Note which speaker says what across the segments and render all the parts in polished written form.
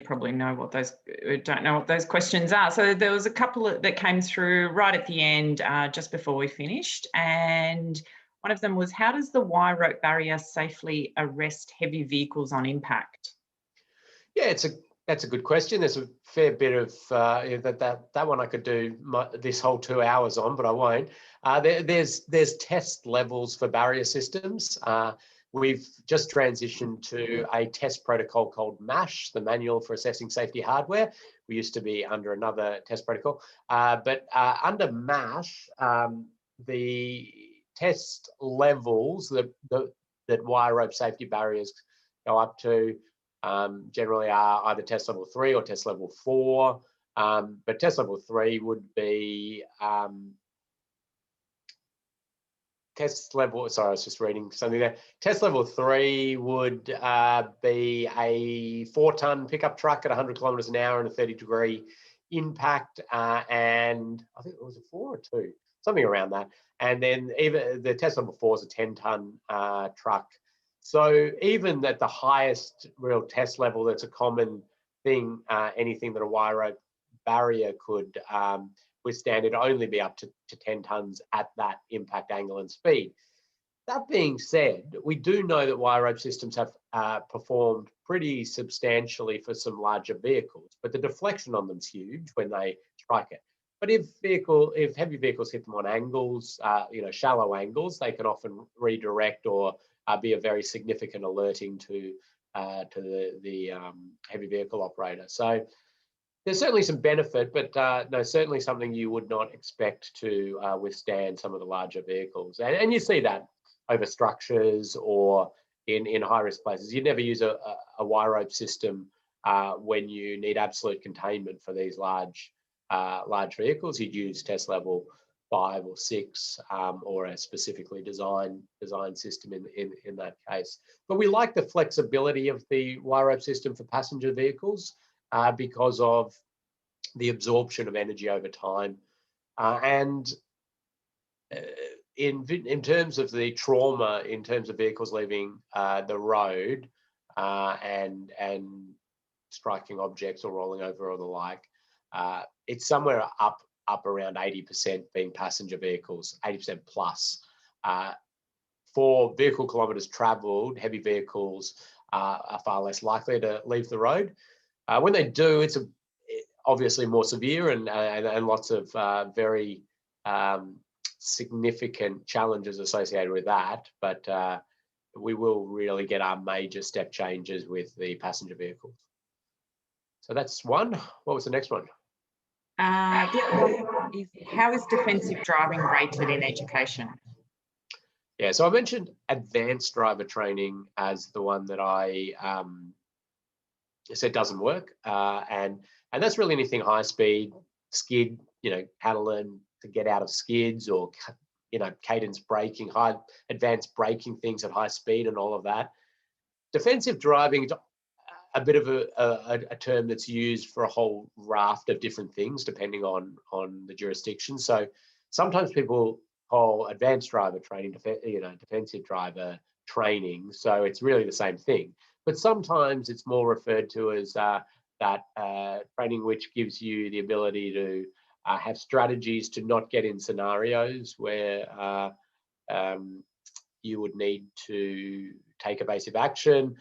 Speaker 1: probably know what those, don't know what those questions are. So there was a couple that came through right at the end, just before we finished. And one of them was, how does the wire rope barrier safely arrest heavy vehicles on impact?
Speaker 2: Yeah, that's a good question. There's a fair bit of that one I could do this whole 2 hours on, but I won't. There's test levels for barrier systems. We've just transitioned to a test protocol called MASH, the Manual for Assessing Safety Hardware. We used to be under another test protocol, but under MASH, the test levels that wire rope safety barriers go up to generally are either test level 3 or test level 4. But test level 3 would be sorry, I was just reading something there. Test level 3 would be a 4-ton pickup truck at 100 kilometers an hour and a 30-degree impact. And I think it was a 4 or 2, something around that. And then even the test level 4 is a 10-ton truck. So even at the highest real test level, that's a common thing, anything that a wire rope barrier could withstand, it'd only be up to 10 tons at that impact angle and speed. That being said, we do know that wire rope systems have performed pretty substantially for some larger vehicles, but the deflection on them's huge when they strike it. But if heavy vehicles hit them on angles, shallow angles, they can often redirect or be a very significant alerting to the heavy vehicle operator. So there's certainly some benefit, but no, certainly something you would not expect to withstand some of the larger vehicles. And you see that over structures or in high-risk places. You'd never use a wire rope system when you need absolute containment for these large vehicles. You'd use test level 5 or 6 or a specifically designed system in that case. But we like the flexibility of the wire rope system for passenger vehicles because of the absorption of energy over time. In terms of the trauma, in terms of vehicles leaving the road and striking objects or rolling over or the like, it's somewhere up around 80% being passenger vehicles, 80% plus. For vehicle kilometres travelled, heavy vehicles are far less likely to leave the road. When they do, it's obviously more severe and lots of very significant challenges associated with that. But we will really get our major step changes with the passenger vehicles. So that's one. What was the next one?
Speaker 1: The other one is, how is defensive driving rated in education?
Speaker 2: Yeah, so I mentioned advanced driver training as the one that I said doesn't work, and that's really anything high speed, skid, how to learn to get out of skids, or cadence braking, high advanced braking things at high speed, and all of that. Defensive driving is a bit of a term that's used for a whole raft of different things depending on the jurisdiction. So sometimes people call advanced driver training defensive driver training, so it's really the same thing. But sometimes it's more referred to as that training which gives you the ability to have strategies to not get in scenarios where you would need to take evasive action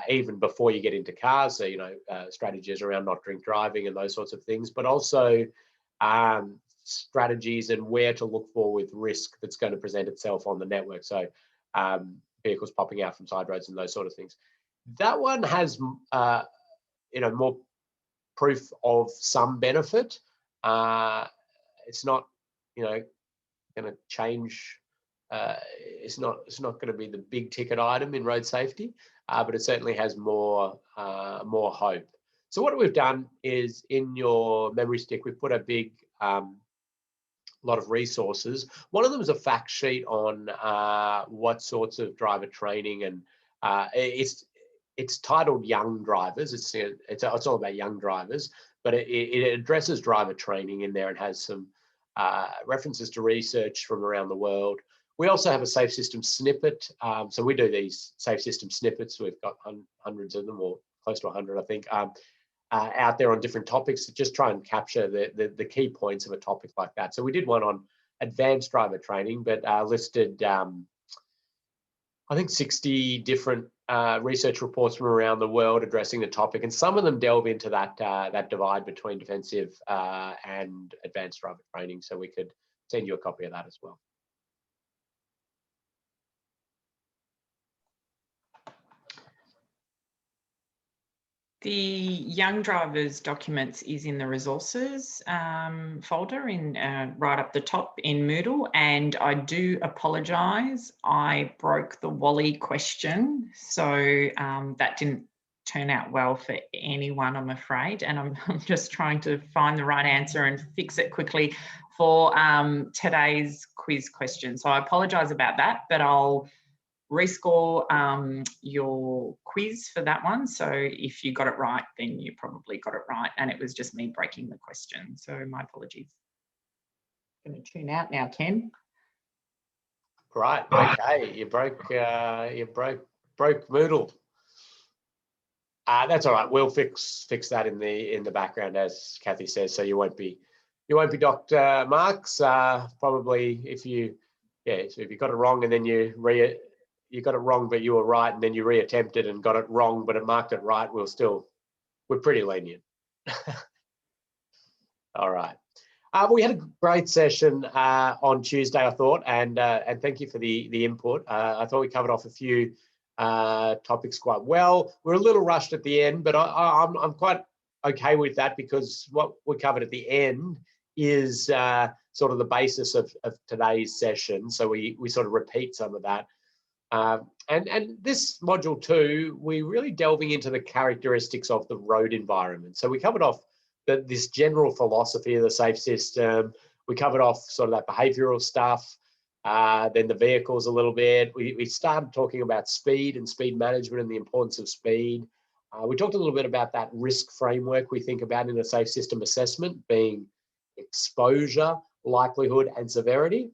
Speaker 2: even before you get into cars. So, strategies around not drink driving and those sorts of things, but also strategies and where to look for with risk that's going to present itself on the network. So vehicles popping out from side roads and those sort of things. That one has, more proof of some benefit. It's not, going to change. It's not going to be the big ticket item in road safety, but it certainly has more hope. So what we've done is, in your memory stick, we've put a big lot of resources. One of them is a fact sheet on what sorts of driver training, and it's titled Young Drivers. It's all about young drivers, but it addresses driver training in there and has some references to research from around the world. We also have a safe system snippet. So we do these safe system snippets. We've got hundreds of them, or close to 100, I think. out there on different topics to just try and capture the key points of a topic like that. So we did one on advanced driver training, but listed I think 60 different research reports from around the world addressing the topic, and some of them delve into that that divide between defensive and advanced driver training. So we could send you a copy of that as well.
Speaker 1: The young drivers documents is in the resources folder in right up the top in Moodle, and I do apologise. I broke the Wally question, so that didn't turn out well for anyone, I'm afraid, and I'm just trying to find the right answer and fix it quickly for today's quiz question. So I apologise about that, but I'll rescore your quiz for that one. So if you got it right, then you probably got it right, and it was just me breaking the question. So my apologies. I'm going to tune out now, Ken.
Speaker 2: Right. Okay. You broke Moodle. That's all right. We'll fix that in the background, as Kathy says. So you won't be docked marks. Probably if you got it wrong and then you got it wrong, but you were right, and then you reattempted and got it wrong, but it marked it right, we're pretty lenient. All right. We had a great session on Tuesday, I thought, and thank you for the input. I thought we covered off a few topics quite well. We're a little rushed at the end, but I'm quite okay with that, because what we covered at the end is sort of the basis of today's session. So we sort of repeat some of that. And this module 2, we're really delving into the characteristics of the road environment. So we covered off this general philosophy of the safe system. We covered off sort of that behavioral stuff, then the vehicles a little bit. We started talking about speed and speed management and the importance of speed. We talked a little bit about that risk framework we think about in a safe system assessment, being exposure, likelihood, and severity.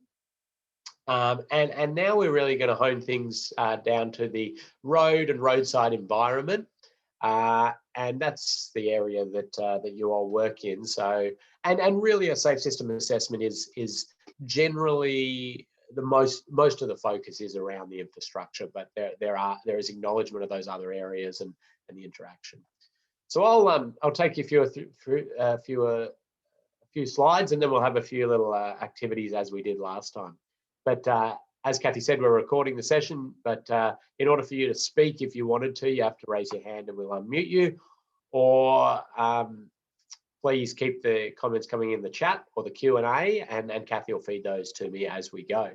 Speaker 2: And now we're really going to hone things down to the road and roadside environment, and that's the area that you all work in. So, and really, a safe system assessment is generally most of the focus is around the infrastructure, but there is acknowledgement of those other areas and the interaction. So I'll take you through a few slides, and then we'll have a few little activities as we did last time. But as Kathy said, we're recording the session, but in order for you to speak, if you wanted to, you have to raise your hand and we'll unmute you, or please keep the comments coming in the chat or the Q&A, and Kathy will feed those to me as we go.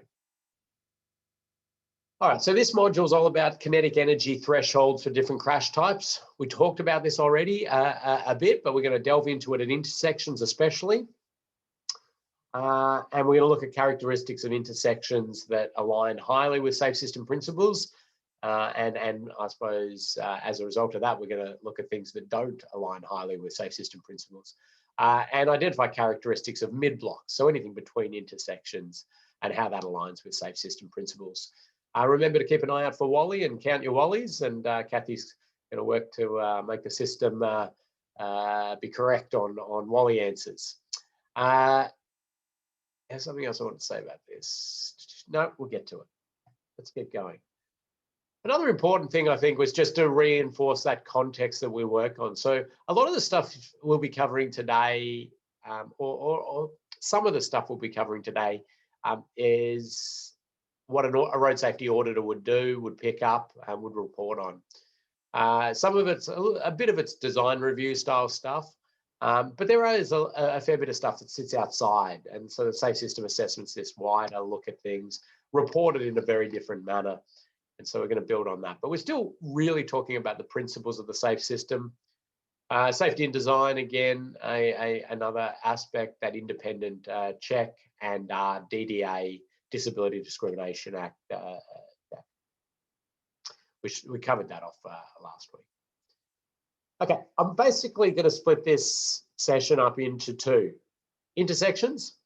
Speaker 2: All right, so this module is all about kinetic energy thresholds for different crash types. We talked about this already a bit, but we're going to delve into it at intersections especially. And we're going to look at characteristics of intersections that align highly with safe system principles. And I suppose as a result of that, we're going to look at things that don't align highly with safe system principles, and identify characteristics of mid-blocks, so anything between intersections, and how that aligns with safe system principles. Remember to keep an eye out for Wally and count your Wallies, and Kathy's going to work to make the system be correct on Wally answers. There's something else I want to say about this. No, we'll get to it. Let's get going. Another important thing, I think, was just to reinforce that context that we work on. So a lot of the stuff we'll be covering today, or some of the stuff we'll be covering today, is what a road safety auditor would do, would pick up, and would report on. Some of it's a bit of it's design review style stuff. But there is a fair bit of stuff that sits outside, and so the safe system assessment's this wider look at things, reported in a very different manner, and so we're going to build on that. But we're still really talking about the principles of the safe system. Safety and design, again, another aspect, that independent check, and DDA, Disability Discrimination Act, which we covered that off last week. Okay, I'm basically going to split this session up into 2 intersections,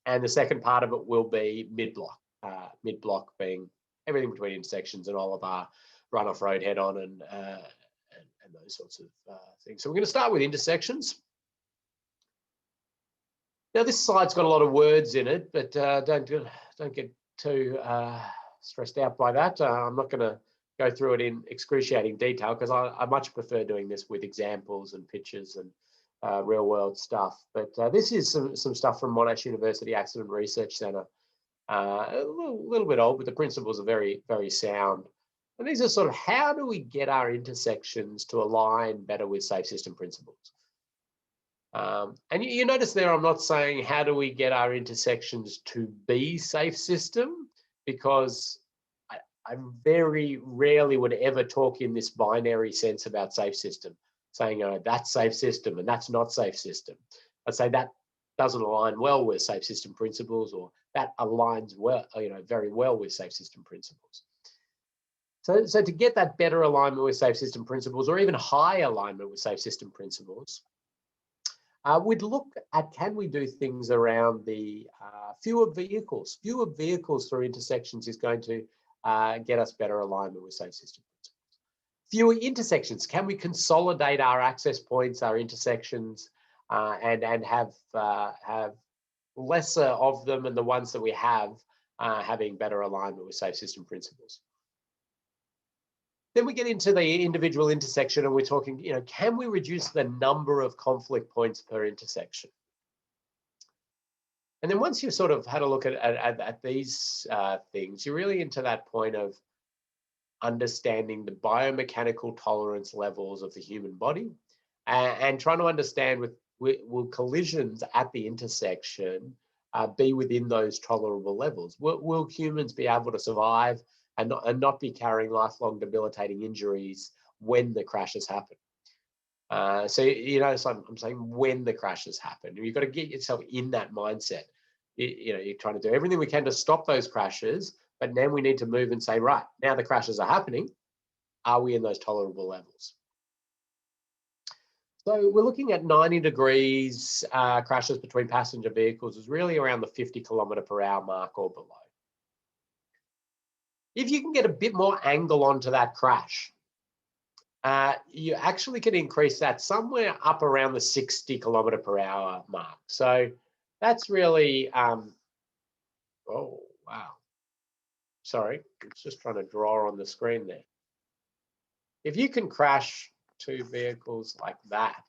Speaker 2: and the second part of it will be mid-block. Mid-block being everything between intersections and all of our run-off road head-on and those sorts of things. So we're going to start with intersections. Now this slide's got a lot of words in it, but don't get too stressed out by that. I'm not going to go through it in excruciating detail because I much prefer doing this with examples and pictures and real world stuff. But this is some stuff from Monash University Accident Research Centre. A little bit old, but the principles are very, very sound. And these are sort of how do we get our intersections to align better with safe system principles? And you notice there I'm not saying how do we get our intersections to be safe system, because I very rarely would ever talk in this binary sense about safe system, saying, oh, that's safe system and that's not safe system. I'd say that doesn't align well with safe system principles, or that aligns well, very well with safe system principles. So to get that better alignment with safe system principles, or even high alignment with safe system principles, we'd look at, can we do things around the fewer vehicles? Fewer vehicles through intersections is going to get us better alignment with safe system principles. Fewer intersections, can we consolidate our access points, our intersections, and have lesser of them, and the ones that we have having better alignment with safe system principles? Then we get into the individual intersection and we're talking, can we reduce the number of conflict points per intersection? And then once you've sort of had a look at these things, you're really into that point of understanding the biomechanical tolerance levels of the human body and trying to understand will collisions at the intersection be within those tolerable levels? Will humans be able to survive and not be carrying lifelong debilitating injuries when the crashes happen? So I'm saying when the crashes happen, you've got to get yourself in that mindset. You're trying to do everything we can to stop those crashes, but then we need to move and say, right, now the crashes are happening. Are we in those tolerable levels? So we're looking at 90 degrees crashes between passenger vehicles is really around the 50 km/h mark or below. If you can get a bit more angle onto that crash, you actually can increase that somewhere up around the 60 km/h mark. So that's really, oh, wow. Sorry, it's just trying to draw on the screen there. If you can crash two vehicles like that,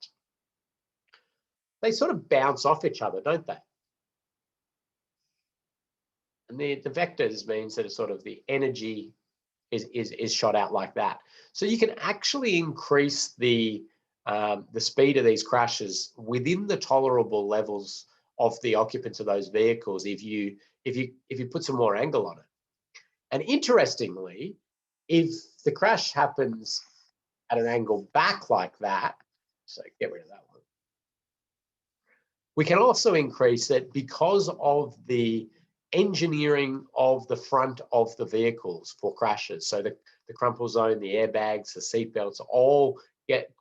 Speaker 2: they sort of bounce off each other, don't they? And the vectors means that it's sort of the energy is shot out like that. So you can actually increase the speed of these crashes within the tolerable levels of the occupants of those vehicles if you put some more angle on it. And interestingly, if the crash happens at an angle back like that, so get rid of that one, we can also increase it because of the engineering of the front of the vehicles for crashes. So the crumple zone, the airbags, the seatbelts all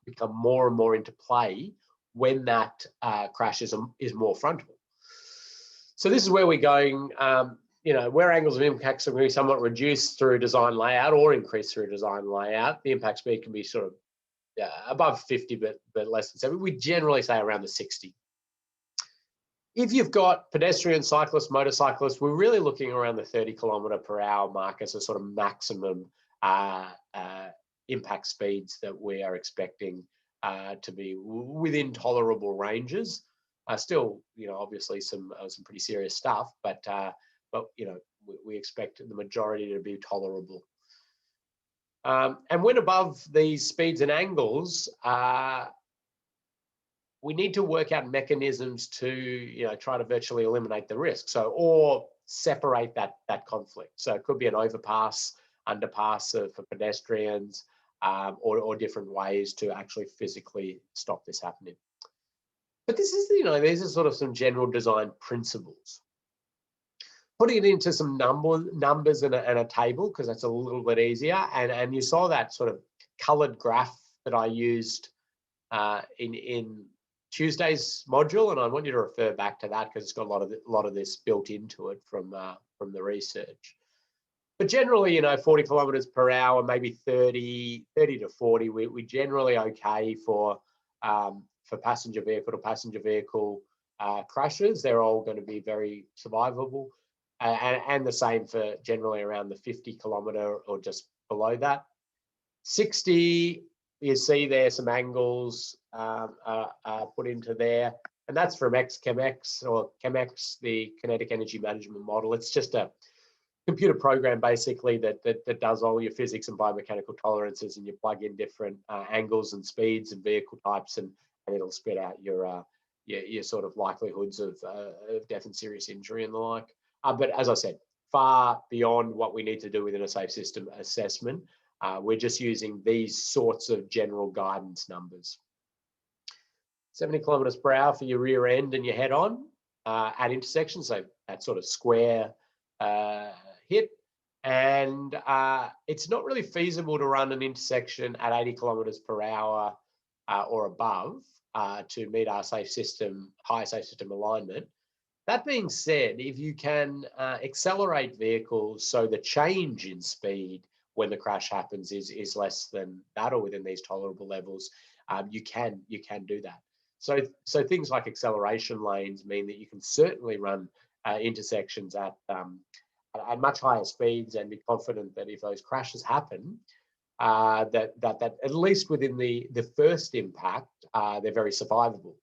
Speaker 2: become more and more into play when that crash is more frontal. So this is where we're going, where angles of impacts are going to be somewhat reduced through design layout or increased through design layout. The impact speed can be sort of above 50, but less than 70. We generally say around the 60. If you've got pedestrian, cyclists, motorcyclists, we're really looking around the 30 km/h mark as a sort of maximum impact speeds that we are expecting to be within tolerable ranges. Still, obviously some pretty serious stuff, but we expect the majority to be tolerable. And when above these speeds and angles, we need to work out mechanisms to try to virtually eliminate the risk. So, or separate that conflict. So it could be an overpass, underpass for pedestrians, or different ways to actually physically stop this happening. But this is, these are sort of some general design principles. Putting it into some numbers and a table, because that's a little bit easier. And you saw that sort of colored graph that I used in Tuesday's module, and I want you to refer back to that because it's got a lot of this built into it from the research. But generally, you know, 40 kilometers per hour, maybe 30 to 40, we generally okay for passenger vehicle to passenger vehicle crashes. They're all going to be very survivable. And the same for generally around the 50 kilometer or just below that. 60, you see there some angles put into there. And that's from XChemX or ChemX, the kinetic energy management model. It's just a computer program basically that does all your physics and biomechanical tolerances, and you plug in different angles and speeds and vehicle types, and it'll spit out your sort of likelihoods of death and serious injury and the like. But as I said, far beyond what we need to do within a safe system assessment. We're just using these sorts of general guidance numbers. 70 kilometers per hour for your rear end and your head on at intersections, so that sort of square hit. And it's not really feasible to run an intersection at 80 kilometers per hour or above to meet our safe system, high safe system alignment. That being said, if you can accelerate vehicles so the change in speed when the crash happens is less than that or within these tolerable levels, you can do that. So things like acceleration lanes mean that you can certainly run intersections at much higher speeds and be confident that if those crashes happen, that at least within the first impact, they're very survivable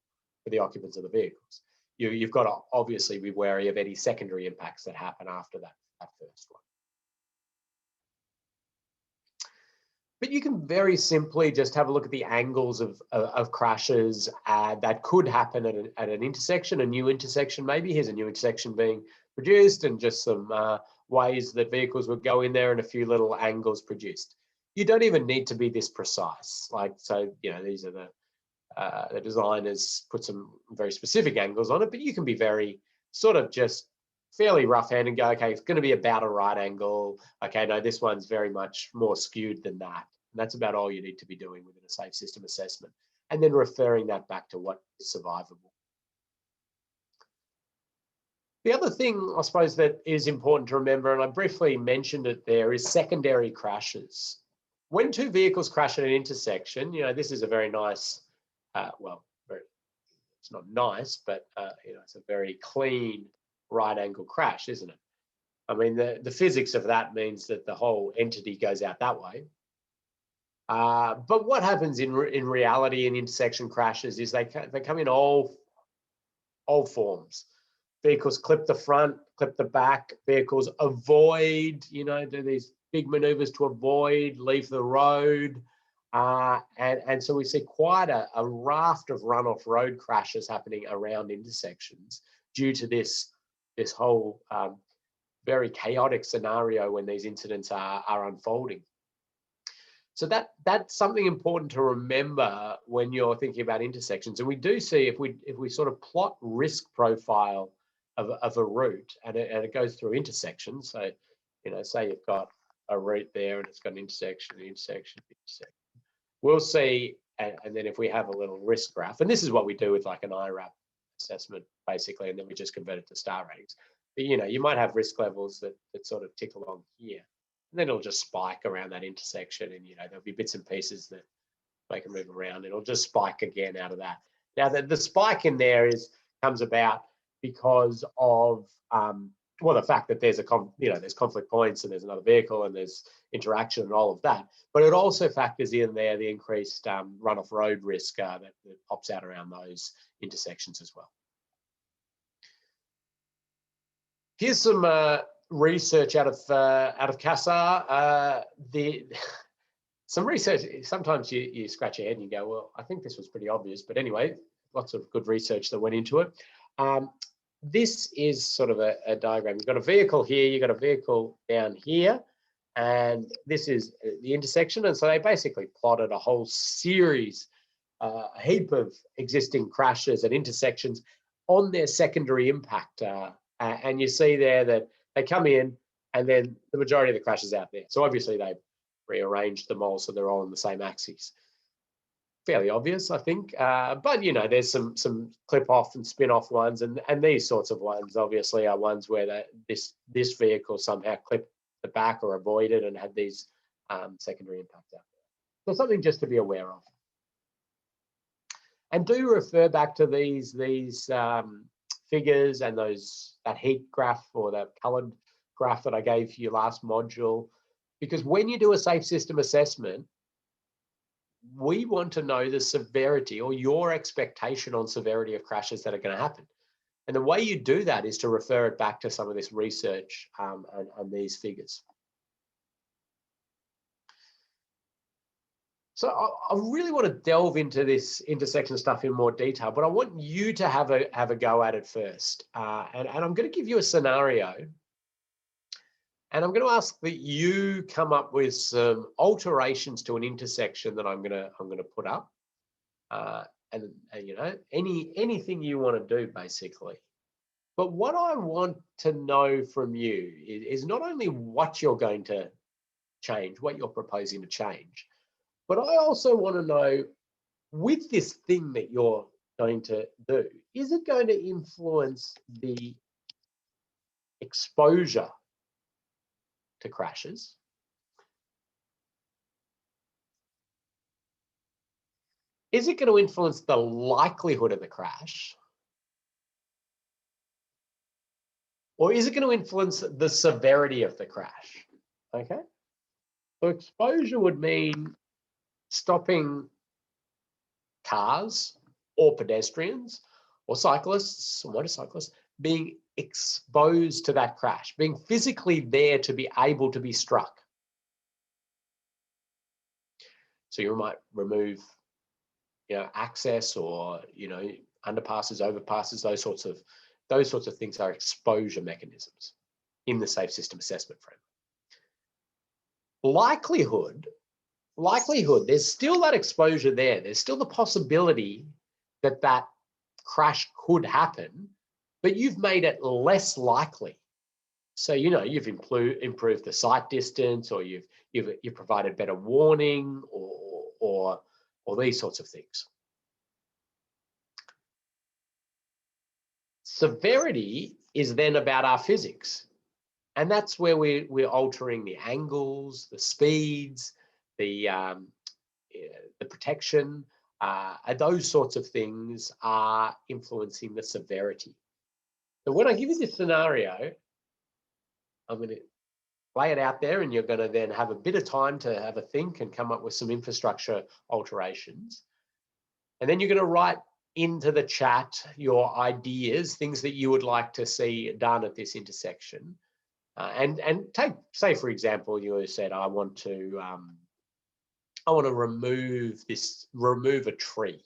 Speaker 2: for the occupants of the vehicles. You've got to obviously be wary of any secondary impacts that happen after that first one. But you can very simply just have a look at the angles of crashes that could happen at an intersection, a new intersection maybe. Here's a new intersection being produced and just some ways that vehicles would go in there and a few little angles produced. You don't even need to be this precise. So, you know, these are the designers put some very specific angles on it, but you can be very sort of just fairly rough hand and go, okay, it's going to be about a right angle. Okay, no, this one's very much more skewed than that. And that's about all you need to be doing within a safe system assessment. And then referring that back to what is survivable. The other thing, I suppose, that is important to remember, and I briefly mentioned it there, is secondary crashes. When two vehicles crash at an intersection, you know, this is a very nice, it's not nice, but you know, it's a very clean right angle crash, isn't it? I mean, the physics of that means that the whole entity goes out that way. But what happens in reality in intersection crashes is they come in all forms. Vehicles clip the front, clip the back. Vehicles avoid, you know, do these big maneuvers to avoid, leave the road. And so we see quite a raft of runoff road crashes happening around intersections due to this whole very chaotic scenario when these incidents are unfolding. So that's something important to remember when you're thinking about intersections. And we do see, if we sort of plot risk profile of a route and it goes through intersections. So, you know, say you've got a route there and it's got an intersection. We'll see, and then if we have a little risk graph, and this is what we do with like an IRAP assessment, basically, and then we just convert it to star ratings. But, you know, you might have risk levels that sort of tick along here, and then it'll just spike around that intersection, and, you know, there'll be bits and pieces that make it move around. It'll just spike again out of that. Now, the spike in there comes about because of well, the fact that there's there's conflict points and there's another vehicle and there's interaction and all of that, but it also factors in there the increased runoff road risk that pops out around those intersections as well. Here's some research out of CASA. Some research. Sometimes you scratch your head and you go, well, I think this was pretty obvious, but anyway, lots of good research that went into it. This is sort of a diagram. You've got a vehicle here, you've got a vehicle down here, and this is the intersection. And so they basically plotted a whole series, a heap of existing crashes at intersections on their secondary impact. And you see there that they come in and then the majority of the crashes out there. So obviously they've rearranged them all so they're all on the same axis. Fairly obvious, I think, but you know, there's some clip off and spin off ones, and these sorts of ones obviously are ones where this vehicle somehow clipped the back or avoid it and had these secondary impacts out there. So something just to be aware of. And do refer back to these figures and that heat graph or the colored graph that I gave you last module, because when you do a safe system assessment, we want to know the severity or your expectation on severity of crashes that are going to happen. And the way you do that is to refer it back to some of this research and these figures. So I really want to delve into this intersection stuff in more detail, but I want you to have a go at it first. And I'm going to give you a scenario, and I'm going to ask that you come up with some alterations to an intersection that I'm going to put up, and you know, anything you want to do basically. But what I want to know from you is not only what you're going to change, what you're proposing to change, but I also want to know, with this thing that you're going to do, is it going to influence the exposure to crashes? Is it going to influence the likelihood of the crash? Or is it going to influence the severity of the crash? Okay. So exposure would mean stopping cars or pedestrians or cyclists or motorcyclists being exposed to that crash, being physically there to be able to be struck. So you might remove, you know, access or, you know, underpasses, overpasses, those sorts of things are exposure mechanisms in the safe system assessment framework. Likelihood, there's still that exposure there. There's still the possibility that that crash could happen, but you've made it less likely. So, you know, you've improved the sight distance, or you've provided better warning, or these sorts of things. Severity is then about our physics, and that's where we're altering the angles, the speeds, the protection, those sorts of things are influencing the severity. So when I give you this scenario, I'm going to lay it out there, and you're going to then have a bit of time to have a think and come up with some infrastructure alterations. And then you're going to write into the chat your ideas, things that you would like to see done at this intersection. And take, say, for example, you said, I want to remove a tree.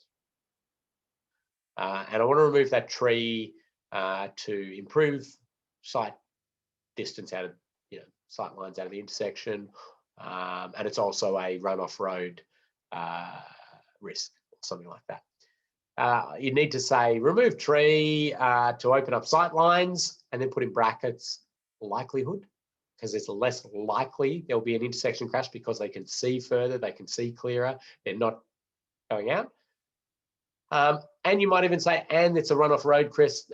Speaker 2: And I want to remove that tree to improve sight distance out of, you know, sight lines out of the intersection. And it's also a runoff road risk, or something like that. You need to say remove tree to open up sight lines, and then put in brackets likelihood, because it's less likely there'll be an intersection crash because they can see further, they can see clearer, they're not going out. And you might even say, and it's a runoff road risk,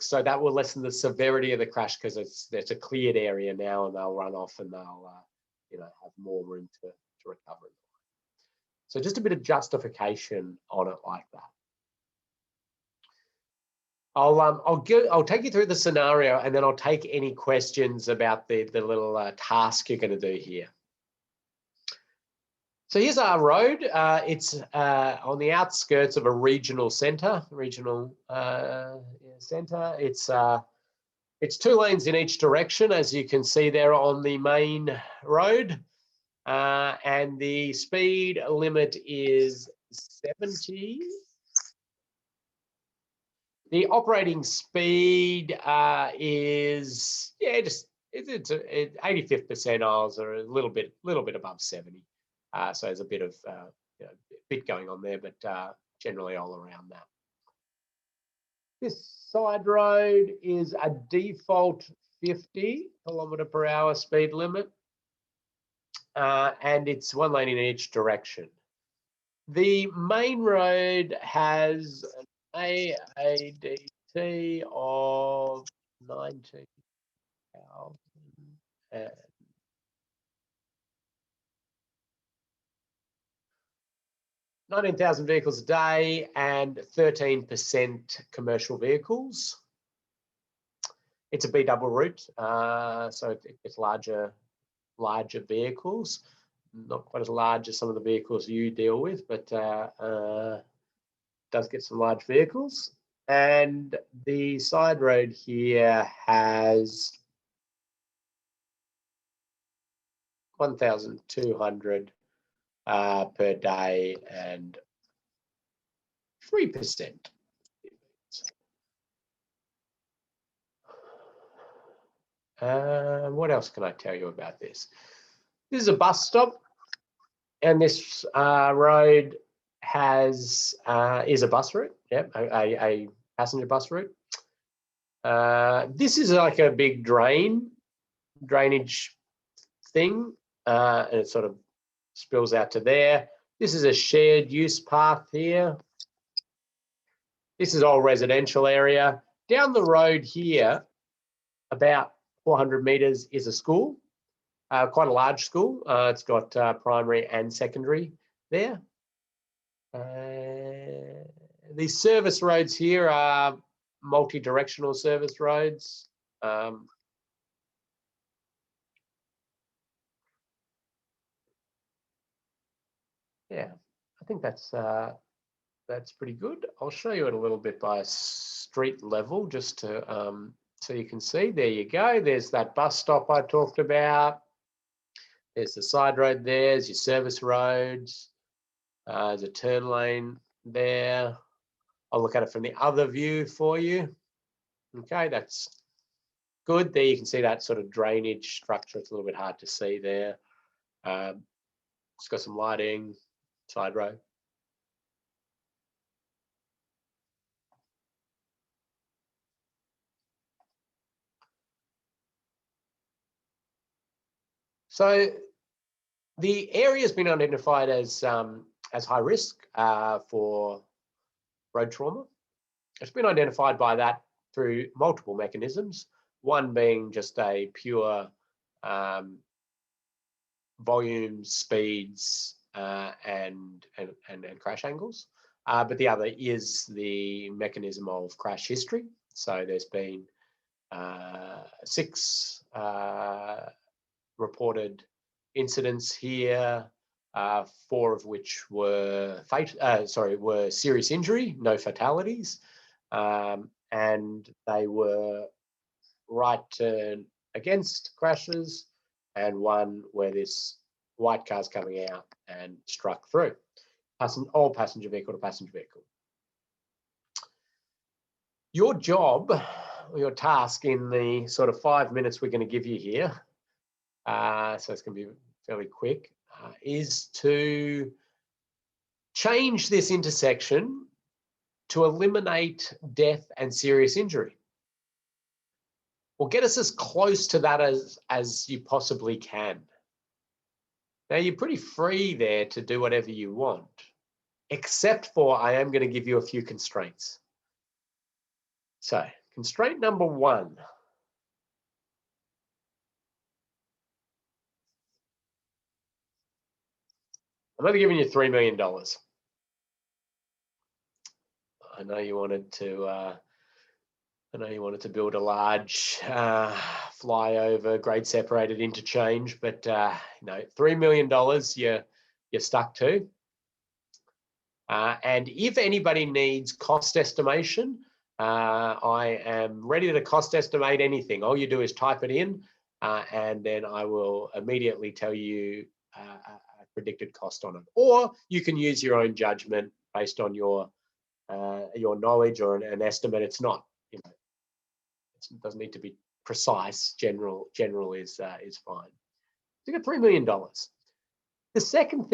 Speaker 2: so that will lessen the severity of the crash because it's a cleared area now, and they'll run off and they'll you know, have more room to recover. So just a bit of justification on it like that. I'll take you through the scenario, and then I'll take any questions about the little task you're going to do here. So here's our road. It's on the outskirts of a regional centre. It's 2 lanes in each direction, as you can see there on the main road, and the speed limit is 70. The operating speed is, yeah, just it's 85th percentiles, or a little bit above 70. So there's a bit of you know, bit going on there, but generally all around that. This side road is a default 50 km/h speed limit, and it's 1 lane in each direction. The main road has an AADT of 19,000 19,000 vehicles a day and 13% commercial vehicles. It's a B double route, so it's larger vehicles, not quite as large as some of the vehicles you deal with, but does get some large vehicles. And the side road here has 1,200 per day and 3%. What else can I tell you about this? This is a bus stop, and this road is a bus route, a passenger bus route. This is like a big drainage thing, and it sort of spills out to there. This is a shared use path here. This is all residential area. Down the road here, about 400 metres, is a school, quite a large school. It's got primary and secondary there. These service roads here are multi-directional service roads. Yeah, I think that's pretty good. I'll show you it a little bit by street level, just to so you can see. There you go. There's that bus stop I talked about. There's the side road there. There's your service roads. There's a turn lane there. I'll look at it from the other view for you. Okay, that's good. There you can see that sort of drainage structure. It's a little bit hard to see there. It's got some lighting, side road. So the area has been identified as high risk for road trauma. It's been identified by that through multiple mechanisms, one being just a pure volume, speeds, and crash angles. But the other is the mechanism of crash history. So there's been 6 reported incidents here, 4 of which were serious injury, no fatalities, and they were right turn against crashes, and one where this white car's coming out and struck through. All passenger vehicle to passenger vehicle. Your job, or your task in the sort of 5 minutes we're going to give you here, so it's going to be fairly quick, is to change this intersection to eliminate death and serious injury. Or get us as close to that as you possibly can. Now, you're pretty free there to do whatever you want, except for I am going to give you a few constraints. So, constraint number 1. I'm only giving you $3 million. I know you wanted to build a large flyover, grade separated interchange, but no, $3 million you're stuck to. And if anybody needs cost estimation, I am ready to cost estimate anything. All you do is type it in, and then I will immediately tell you a predicted cost on it. Or you can use your own judgment based on your knowledge or an estimate. It's not, it doesn't need to be precise. General is fine. So you got $3 million. The second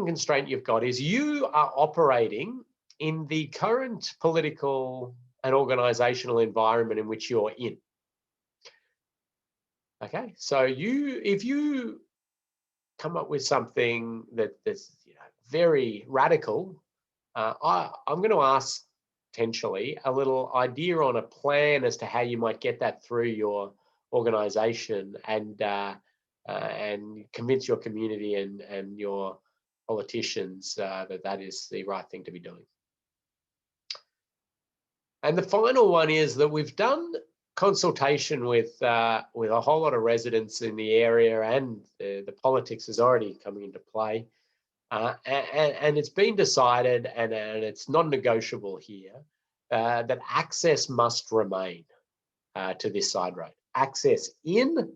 Speaker 2: constraint you've got is you are operating in the current political and organizational environment in which you're in. Okay, so if you come up with something that's very radical, I'm going to ask potentially a little idea on a plan as to how you might get that through your organization and convince your community and your politicians that is the right thing to be doing. And the final one is that we've done consultation with a whole lot of residents in the area, and the politics is already coming into play. And it's been decided, and it's non-negotiable here, that access must remain to this side road. Access in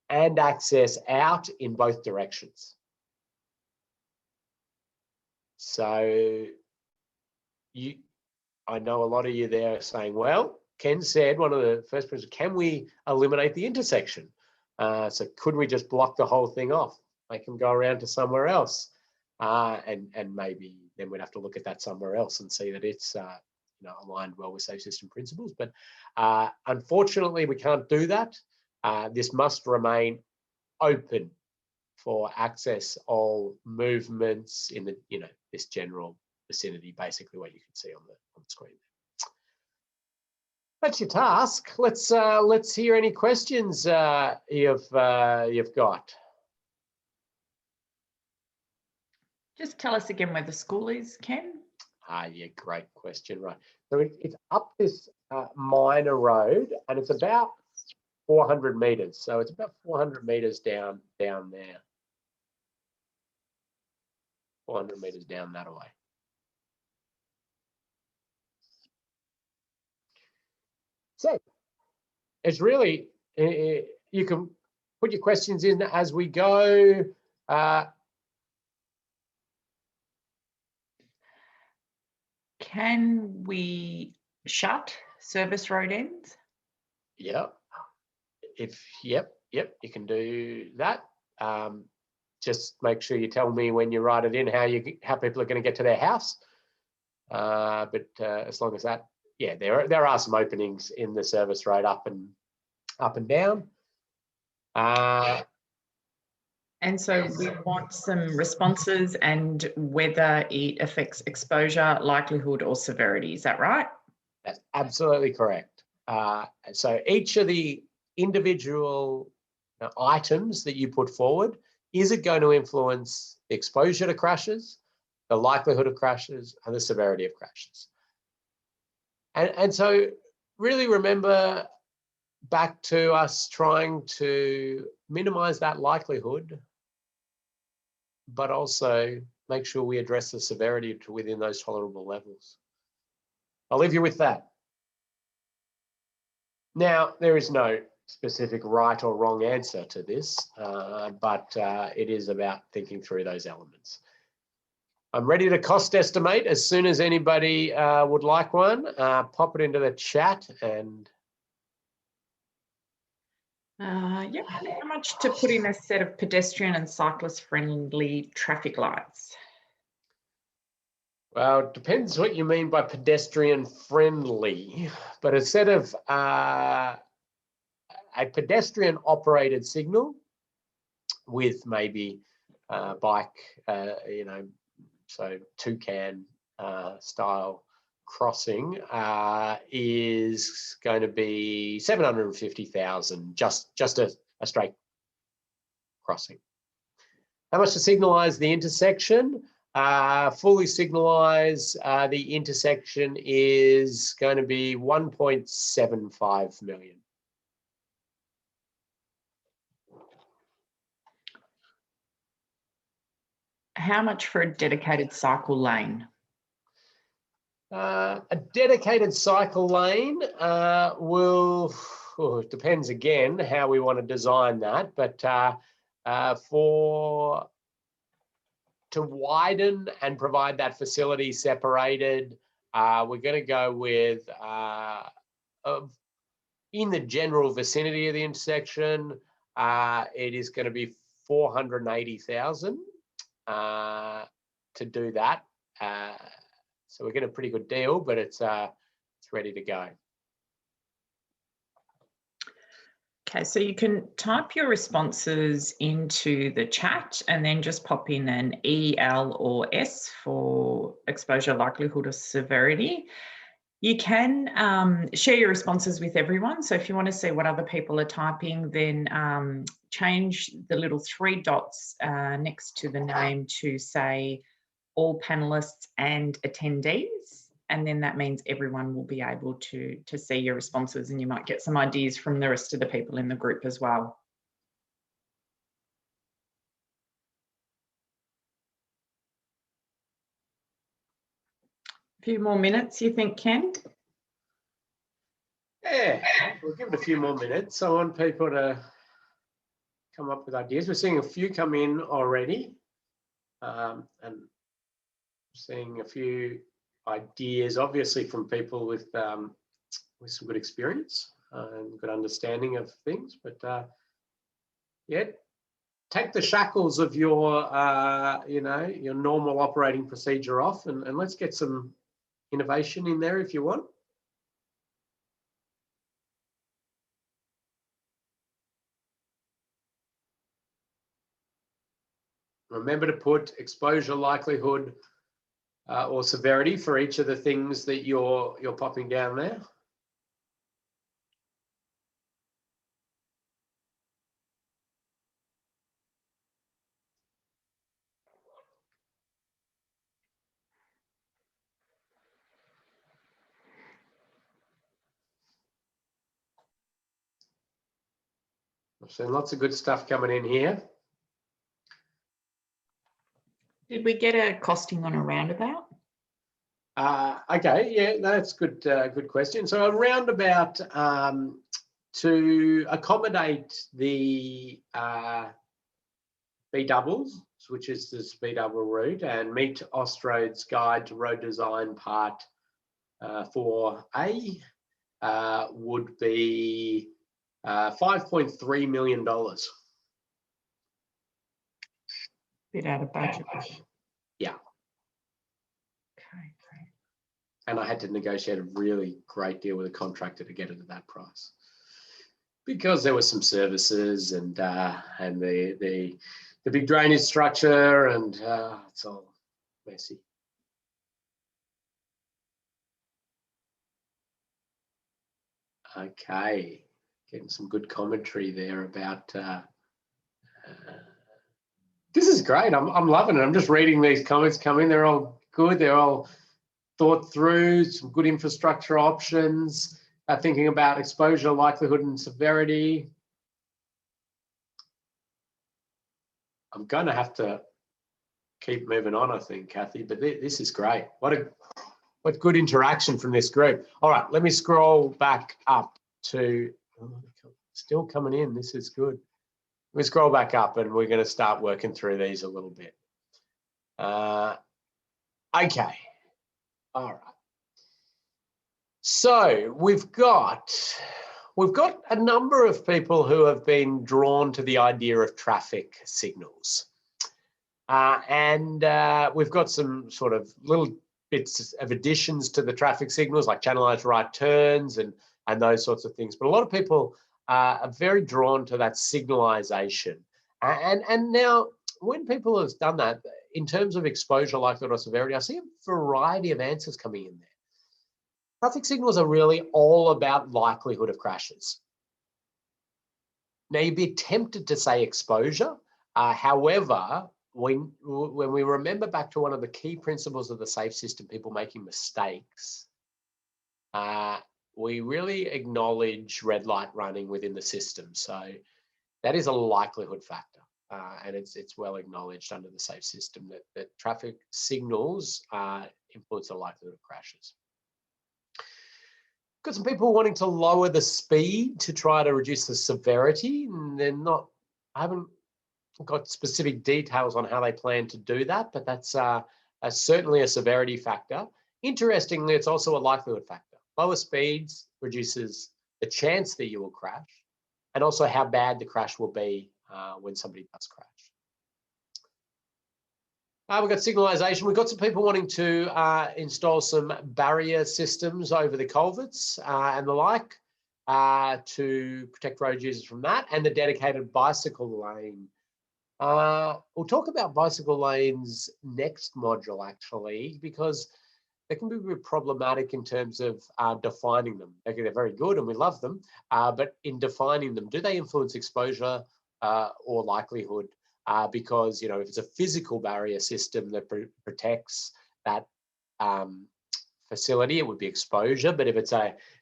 Speaker 2: and access out in both directions. So I know a lot of you there are saying, well, Ken said, one of the first persons, can we eliminate the intersection? So could we just block the whole thing off? Make them go around to somewhere else. And maybe then we'd have to look at that somewhere else and see that it's aligned well with safe system principles. But unfortunately, we can't do that. This must remain open for access all movements in the this general vicinity, basically what you can see on the screen. That's your task. Let's hear any questions you've got.
Speaker 1: Just tell us again where the school is, Ken.
Speaker 2: Yeah, great question. Right, so it's up this minor road, and it's about 400 meters. So it's about 400 meters down there. 400 meters down that way. So it's really, you can put your questions in as we go.
Speaker 1: Can we shut service road ends?
Speaker 2: Yeah. Yep, you can do that. Just make sure you tell me when you write it in how people are going to get to their house. But as long as that, yeah, there are some openings in the service road up and down.
Speaker 1: And so we want some responses and whether it affects exposure, likelihood, or severity. Is that right?
Speaker 2: That's absolutely correct. So each of the individual items that you put forward, is it going to influence the exposure to crashes, the likelihood of crashes, and the severity of crashes? And so really remember back to us trying to minimize that likelihood, but also make sure we address the severity to within those tolerable levels. I'll leave you with that. Now, there is no specific right or wrong answer to this, but it is about thinking through those elements. I'm ready to cost estimate as soon as anybody would like one. Pop it into the chat and.
Speaker 1: Yep. How much to put in a set of pedestrian and cyclist friendly traffic lights?
Speaker 2: Well, it depends what you mean by pedestrian friendly, but a set of a pedestrian operated signal with maybe bike, so toucan style crossing is going to be 750,000, just a straight crossing. How much to signalise the intersection? Fully signalise the intersection is going to be 1.75 million.
Speaker 1: How much for a dedicated cycle lane?
Speaker 2: A dedicated cycle lane it depends again how we want to design that, but to widen and provide that facility separated, we're going to go with in the general vicinity of the intersection, it is going to be 480,000 to do that. So we're getting a pretty good deal, but it's ready to go.
Speaker 1: Okay, so you can type your responses into the chat and then just pop in an E, L, or S for exposure, likelihood, or severity. You can share your responses with everyone. So if you want to see what other people are typing, then change the little 3 dots next to the name to say all panelists and attendees. And then that means everyone will be able to see your responses, and you might get some ideas from the rest of the people in the group as well. A few more minutes, you think, Ken?
Speaker 2: Yeah, we'll give it a few more minutes. I want people to come up with ideas. We're seeing a few come in already, and seeing a few ideas, obviously from people with some good experience and good understanding of things. But yeah, take the shackles of your, your normal operating procedure off, and let's get some innovation in there if you want. Remember to put exposure likelihood or severity for each of the things that you're popping down there. I've seen lots of good stuff coming in here.
Speaker 1: Did we get a costing on a roundabout?
Speaker 2: Okay, yeah, that's good. Good question. So a roundabout to accommodate the B doubles, which is this B double route, and meet Austroad's Guide to Road Design Part 4A would be $5.3 million.
Speaker 1: Bit out of budget.
Speaker 2: Yeah.
Speaker 1: Okay, great.
Speaker 2: And I had to negotiate a really great deal with a contractor to get it at that price, because there were some services and the big drainage structure, and it's all messy. Okay, getting some good commentary there about. This is great. I'm loving it. I'm just reading these comments come in. They're all good. They're all thought through. Some good infrastructure options. Thinking about exposure, likelihood, and severity. I'm going to have to keep moving on, I think, Kathy. But this is great. What good interaction from this group. All right, let me scroll back up to. Still coming in. This is good. We scroll back up and we're going to start working through these a little bit. Okay. All right. So we've got a number of people who have been drawn to the idea of traffic signals. And we've got some sort of little bits of additions to the traffic signals, like channelized right turns and those sorts of things. But a lot of people are very drawn to that signalization. And now, when people have done that, in terms of exposure, likelihood, or severity, I see a variety of answers coming in there. Traffic signals are really all about likelihood of crashes. Now, you'd be tempted to say exposure. However, when we remember back to one of the key principles of the safe system, people making mistakes, we really acknowledge red light running within the system. So that is a likelihood factor, and it's well acknowledged under the safe system that traffic signals influence the likelihood of crashes. Got some people wanting to lower the speed to try to reduce the severity, and I haven't got specific details on how they plan to do that, but that's certainly a severity factor. Interestingly, it's also a likelihood factor. Lower speeds reduces the chance that you will crash, and also how bad the crash will be when somebody does crash. We've got signalization. We've got some people wanting to install some barrier systems over the culverts and the like to protect road users from that, and the dedicated bicycle lane. We'll talk about bicycle lanes next module, actually, because they can be a bit problematic in terms of defining them. Okay, they're very good and we love them, but in defining them, do they influence exposure or likelihood? Because, you know, if it's a physical barrier system that protects that facility, it would be exposure. But if it's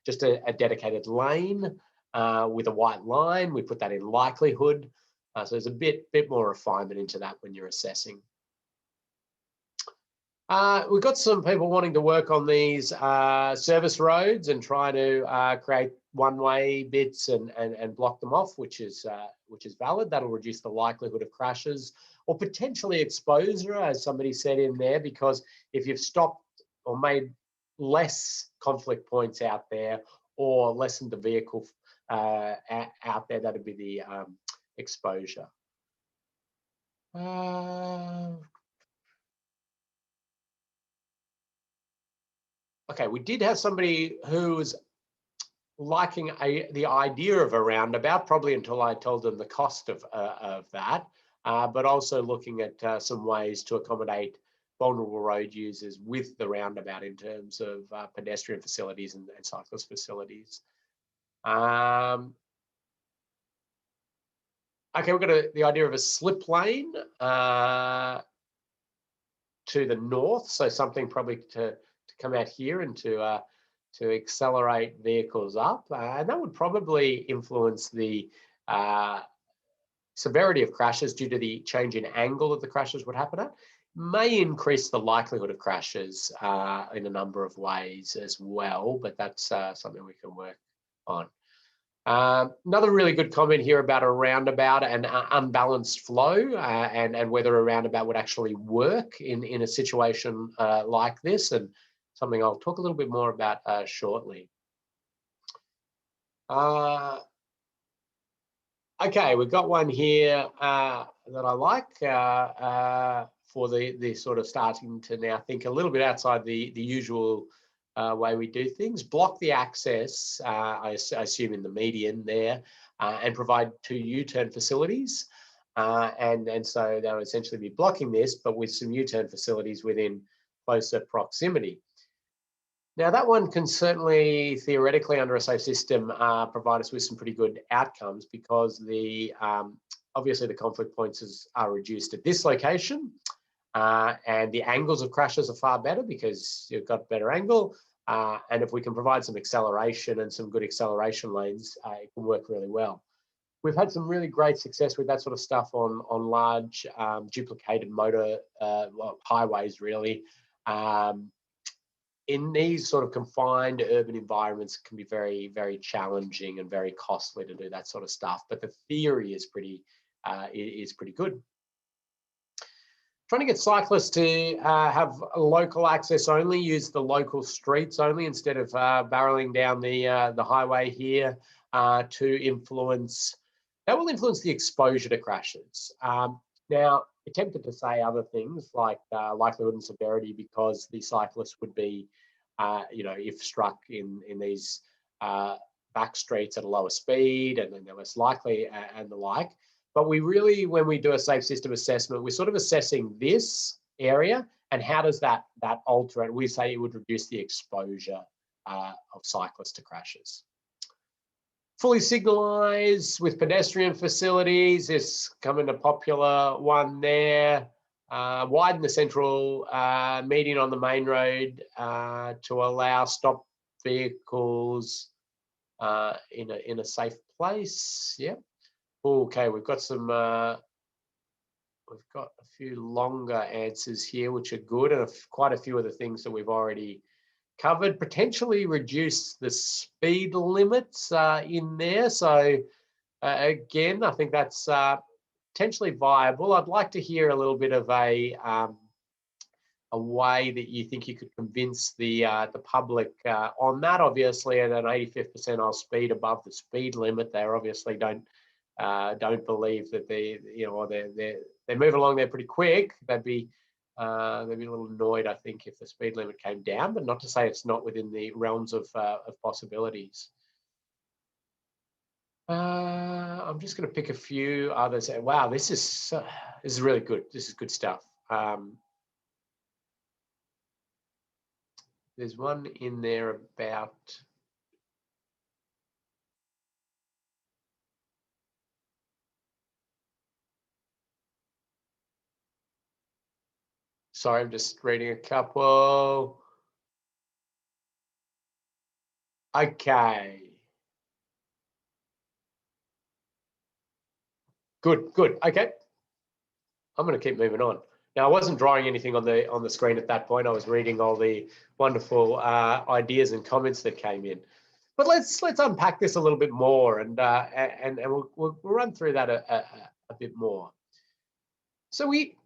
Speaker 2: just a dedicated lane with a white line, we put that in likelihood. So there's a bit more refinement into that when you're assessing. We've got some people wanting to work on these service roads and try to create one-way bits and block them off, which is valid. That'll reduce the likelihood of crashes or potentially exposure, as somebody said in there, because if you've stopped or made less conflict points out there or lessened the vehicle out there, that'd be the exposure. Okay, we did have somebody who was liking the idea of a roundabout, probably until I told them the cost of that, but also looking at some ways to accommodate vulnerable road users with the roundabout in terms of pedestrian facilities and cyclist facilities. Okay, we've got the idea of a slip lane to the north, so something probably to come out here and to accelerate vehicles up, and that would probably influence the severity of crashes due to the change in angle that the crashes would happen at. May increase the likelihood of crashes in a number of ways as well, but that's something we can work on. Another really good comment here about a roundabout and unbalanced flow and whether a roundabout would actually work in a situation like this, and something I'll talk a little bit more about shortly. Okay, we've got one here that I like for the sort of starting to now think a little bit outside the usual way we do things. Block the access, I assume in the median there, and provide 2 U-turn facilities. And so they'll essentially be blocking this, but with some U-turn facilities within closer proximity. Now that one can certainly theoretically under a safe system provide us with some pretty good outcomes, because the obviously the conflict points are reduced at this location, and the angles of crashes are far better because you've got a better angle. And if we can provide some acceleration and some good acceleration lanes, it can work really well. We've had some really great success with that sort of stuff on large duplicated motor highways, really. In these sort of confined urban environments, it can be very, very challenging and very costly to do that sort of stuff. But the theory is pretty good. Trying to get cyclists to have local access only, use the local streets only instead of barreling down the highway here to influence. That will influence the exposure to crashes. Now, attempted to say other things like likelihood and severity, because the cyclist would be, you know, if struck in these back streets at a lower speed, and then they're less likely and the like. But we really, when we do a safe system assessment, we're sort of assessing this area and how does that alter it. We say it would reduce the exposure of cyclists to crashes. Fully signalised with pedestrian facilities is coming a popular one there. Widen the central median on the main road to allow stop vehicles in a safe place. Yep. Okay, we've got some. We've got a few longer answers here, which are good, and quite a few of the things that we've already covered. Potentially reduce the speed limits in there. So again, I think that's potentially viable. I'd like to hear a little bit of a way that you think you could convince the public on that. Obviously, at an 85th percentile speed above the speed limit, they obviously don't believe that they move along there pretty quick. They'd be a little annoyed, I think, if the speed limit came down, but not to say it's not within the realms of possibilities. I'm just going to pick a few others. Wow, this is really good. This is good stuff. there's one in there about sorry, I'm just reading a couple. Okay. Good, good. Okay. I'm going to keep moving on. Now, I wasn't drawing anything on the screen at that point. I was reading all the wonderful ideas and comments that came in. But let's unpack this a little bit more, and we'll run through that a bit more. So we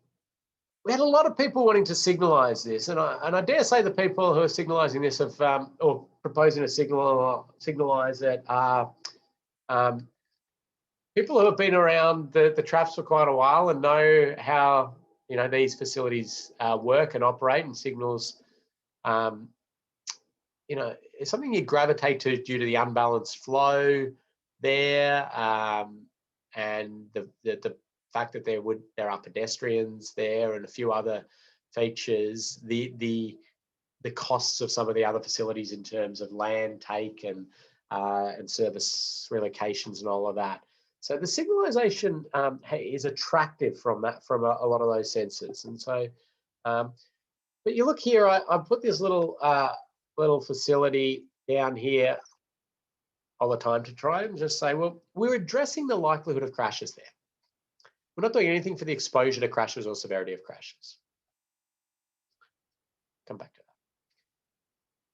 Speaker 2: had a lot of people wanting to signalise this, and I dare say the people who are signalising this have or proposing to signalise it are people who have been around the traps for quite a while and know how these facilities work and operate, and signals it's something you gravitate to due to the unbalanced flow there, and the fact that there are pedestrians there and a few other features, the costs of some of the other facilities in terms of land take and service relocations and all of that. So the signalisation is attractive from a lot of those senses. And so, but you look here, I put this little facility down here all the time to try and just say, well, we're addressing the likelihood of crashes there. We're not doing anything for the exposure to crashes or severity of crashes. Come back to that.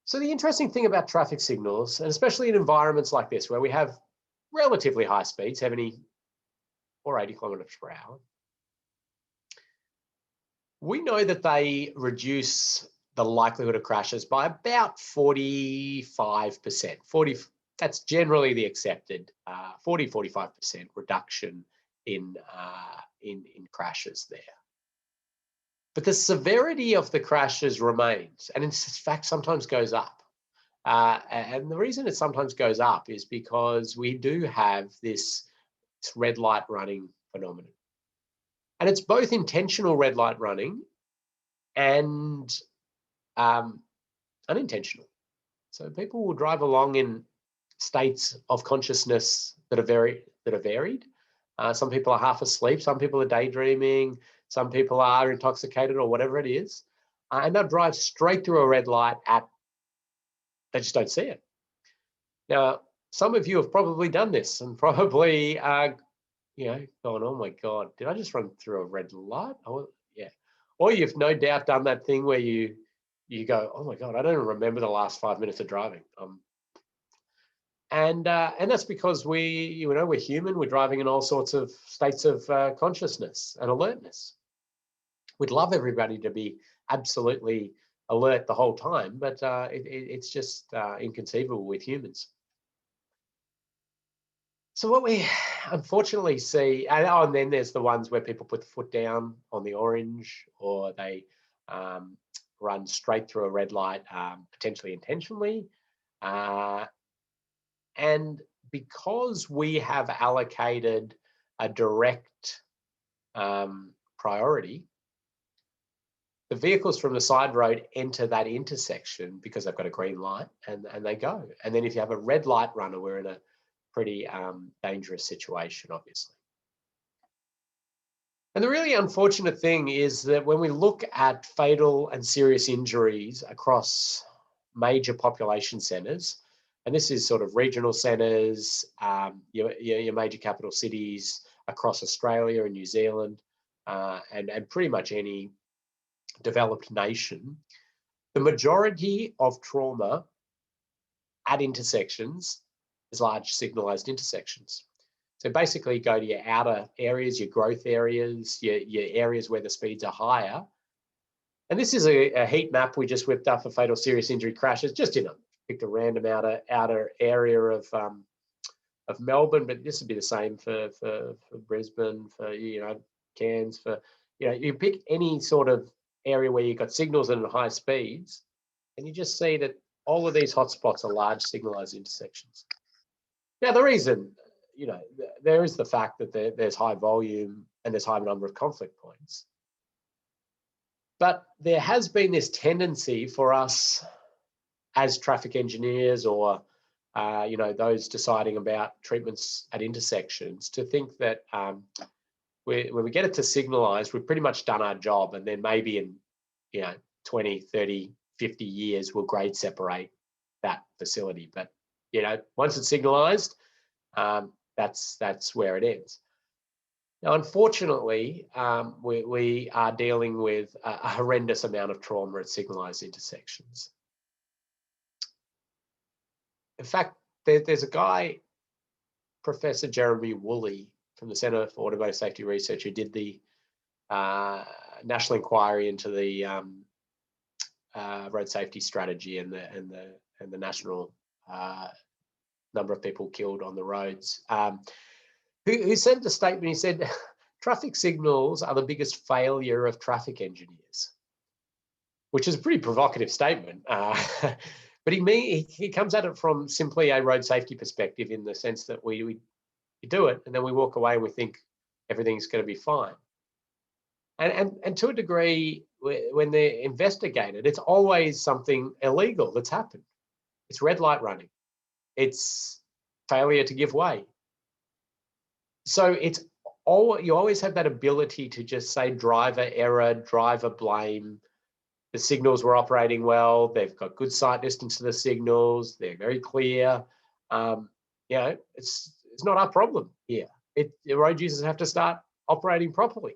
Speaker 2: So the interesting thing about traffic signals, and especially in environments like this, where we have relatively high speeds, 70 or 80 kilometers per hour, we know that they reduce the likelihood of crashes by about 45%. That's generally the accepted 40-45% reduction in crashes there. But the severity of the crashes remains, and in fact sometimes goes up. And the reason it sometimes goes up is because we do have this red light running phenomenon. And it's both intentional red light running and unintentional. So people will drive along in states of consciousness that are varied. Some people are half asleep, some people are daydreaming, some people are intoxicated or whatever it is, and they'll drive straight through a red light they just don't see it. Now, some of you have probably done this and probably going, oh my God, did I just run through a red light? Oh, yeah. Or you've no doubt done that thing where you go, oh my God, I don't even remember the last 5 minutes of driving. And that's because we're human. We're driving in all sorts of states of consciousness and alertness. We'd love everybody to be absolutely alert the whole time, but it's just inconceivable with humans. So what we unfortunately see, and then there's the ones where people put the foot down on the orange, or they run straight through a red light, potentially intentionally. And because we have allocated a direct priority, the vehicles from the side road enter that intersection because they've got a green light, and they go. And then if you have a red light runner, we're in a pretty dangerous situation, obviously. And the really unfortunate thing is that when we look at fatal and serious injuries across major population centres, and this is sort of regional centres, your major capital cities across Australia and New Zealand, and pretty much any developed nation, the majority of trauma at intersections is large signalised intersections. So basically go to your outer areas, your growth areas, your areas where the speeds are higher. And this is a heat map we just whipped up for fatal serious injury crashes, just picked a random outer area of Melbourne, but this would be the same for Brisbane, for Cairns, for you pick any sort of area where you've got signals and high speeds, and you just see that all of these hotspots are large signalised intersections. Now, the reason, there is the fact that there's high volume and there's high number of conflict points. But there has been this tendency for us as traffic engineers or you know, those deciding about treatments at intersections, to think that when we get it to signalized, we've pretty much done our job, and then maybe in, you know, 20, 30, 50 years, we'll grade separate that facility. But, you know, once it's signalized, that's where it ends. Now, unfortunately, we are dealing with a horrendous amount of trauma at signalized intersections. In fact, there's a guy, Professor Jeremy Woolley from the Centre for Automotive Safety Research, who did the national inquiry into the road safety strategy and the national number of people killed on the roads. Who said the statement? He said, "Traffic signals are the biggest failure of traffic engineers," which is a pretty provocative statement. But he comes at it from simply a road safety perspective, in the sense that we do it and then we walk away and we think everything's going to be fine. And to a degree, when they're investigated, it's always something illegal that's happened. It's red light running. It's failure to give way. So you always have that ability to just say driver error, driver blame. The signals were operating well. They've got good sight distance to the signals. They're very clear. You know, it's not our problem here. The road users have to start operating properly.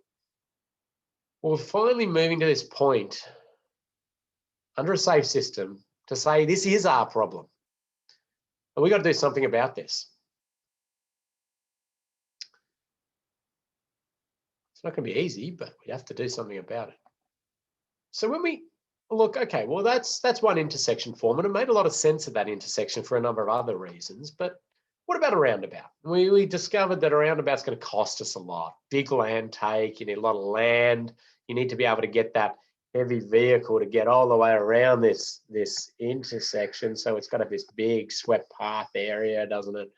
Speaker 2: Well, we're finally moving to this point under a safe system to say this is our problem, and we've got to do something about this. It's not going to be easy, but we have to do something about it. So when we look, okay, well, that's one intersection form, and it made a lot of sense at that intersection for a number of other reasons. But what about a roundabout? We discovered that a roundabout's going to cost us a lot. Big land take, you need a lot of land. You need to be able to get that heavy vehicle to get all the way around this intersection. So it's got to have this big swept path area, doesn't it?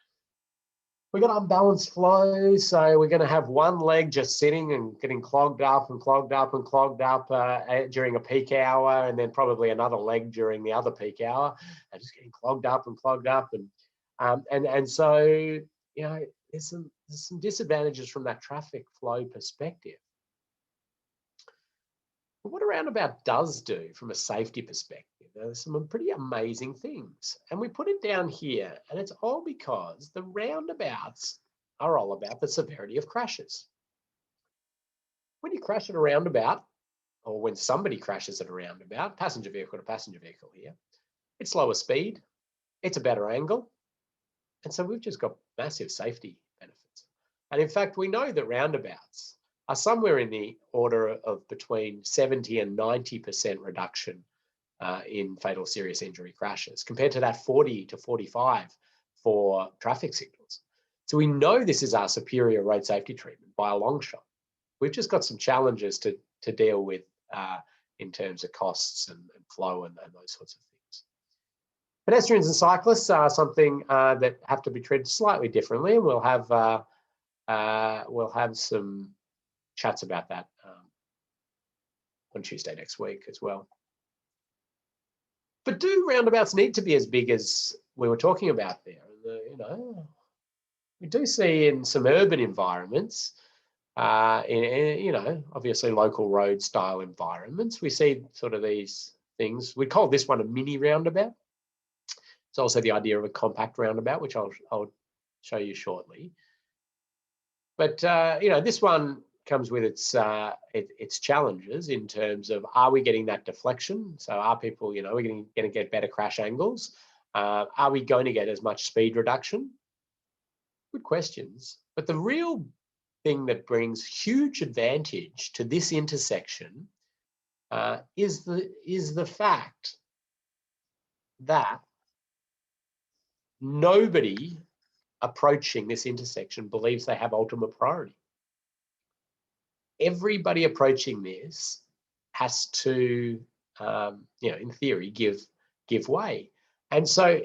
Speaker 2: We've got unbalanced flow, so we're going to have one leg just sitting and getting clogged up and clogged up and clogged up during a peak hour, and then probably another leg during the other peak hour, and just getting clogged up and clogged up. And so, you know, there's some disadvantages from that traffic flow perspective. But what a roundabout does do from a safety perspective, there's some pretty amazing things. And we put it down here, and it's all because the roundabouts are all about the severity of crashes. When you crash at a roundabout, or when somebody crashes at a roundabout, passenger vehicle to passenger vehicle here, it's lower speed, it's a better angle. And so we've just got massive safety benefits. And in fact, we know that roundabouts are somewhere in the order of between 70 and 90% reduction in fatal serious injury crashes, compared to that 40 to 45 for traffic signals. So we know this is our superior road safety treatment by a long shot. We've just got some challenges to deal with in terms of costs and flow and those sorts of things. Pedestrians and cyclists are something that have to be treated slightly differently, and we'll have some chats about that on Tuesday next week as well. But do roundabouts need to be as big as we were talking about there? You know, we do see in some urban environments, you know, obviously local road style environments, we see sort of these things. We call this one a mini roundabout. It's also the idea of a compact roundabout, which I'll show you shortly. But you know, this one comes with its challenges in terms of, are we getting that deflection? So are people, you know, we're going to get better crash angles? Are we going to get as much speed reduction? Good questions. But the real thing that brings huge advantage to this intersection is the fact that nobody approaching this intersection believes they have ultimate priority. Everybody approaching this has to, you know, in theory, give way. And so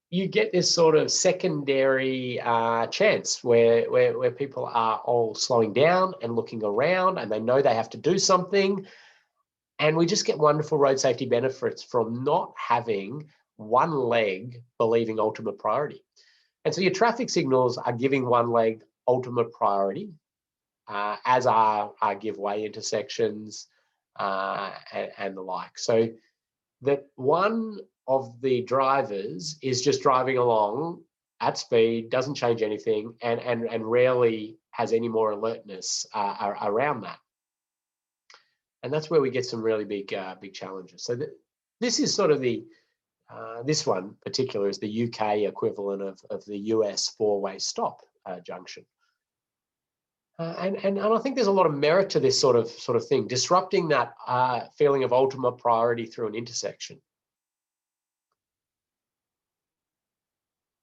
Speaker 2: you get this sort of secondary chance where people are all slowing down and looking around, and they know they have to do something. And we just get wonderful road safety benefits from not having one leg believing ultimate priority. And so your traffic signals are giving one leg ultimate priority, as are our give way intersections and the like. So that one of the drivers is just driving along at speed, doesn't change anything, and rarely has any more alertness around that. And that's where we get some really big challenges. So this is sort of the this one particular is the UK equivalent of the US four-way stop junction. And I think there's a lot of merit to this sort of thing, disrupting that feeling of ultimate priority through an intersection.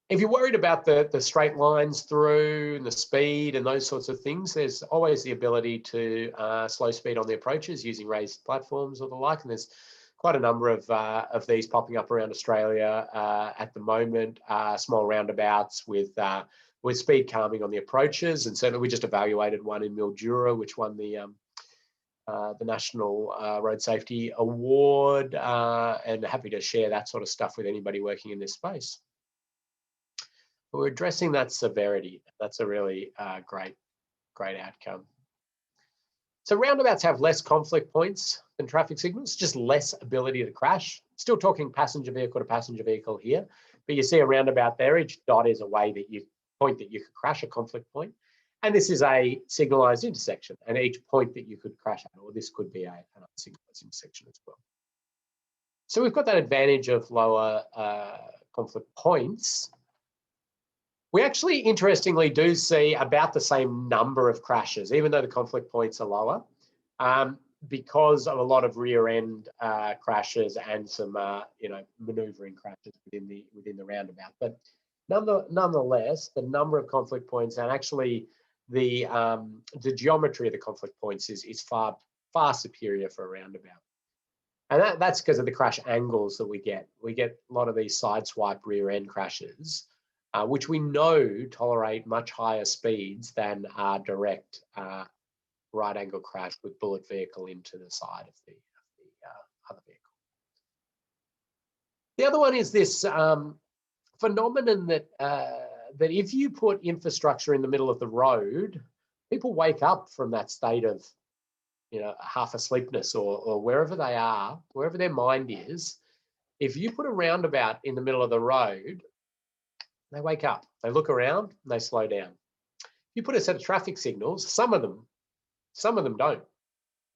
Speaker 2: If you're worried about the straight lines through and the speed and those sorts of things, there's always the ability to slow speed on the approaches using raised platforms or the like. And there's quite a number of these popping up around Australia at the moment, small roundabouts with speed calming on the approaches. And certainly we just evaluated one in Mildura, which won the National Road Safety Award, and happy to share that sort of stuff with anybody working in this space. We're addressing that severity. That's a really great outcome. So roundabouts have less conflict points than traffic signals, just less ability to crash. Still talking passenger vehicle to passenger vehicle here, but you see a roundabout there. Each dot is a way that you point that you could crash a conflict point. And this is a signalized intersection, and each point that you could crash at, or this could be an unsignalized intersection as well. So we've got that advantage of lower conflict points. We actually, interestingly, do see about the same number of crashes, even though the conflict points are lower, because of a lot of rear end crashes and some, manoeuvring crashes within the roundabout. But nonetheless, the number of conflict points and actually the geometry of the conflict points is far superior for a roundabout. And that's because of the crash angles that we get. We get a lot of these sideswipe rear end crashes, which we know tolerate much higher speeds than our direct right angle crash with bullet vehicle into the side of the other vehicle. The other one is this phenomenon that if you put infrastructure in the middle of the road, people wake up from that state of half asleepness or wherever they are, wherever their mind is. If you put a roundabout in the middle of the road, they wake up, they look around, and they slow down. You put a set of traffic signals, some of them don't.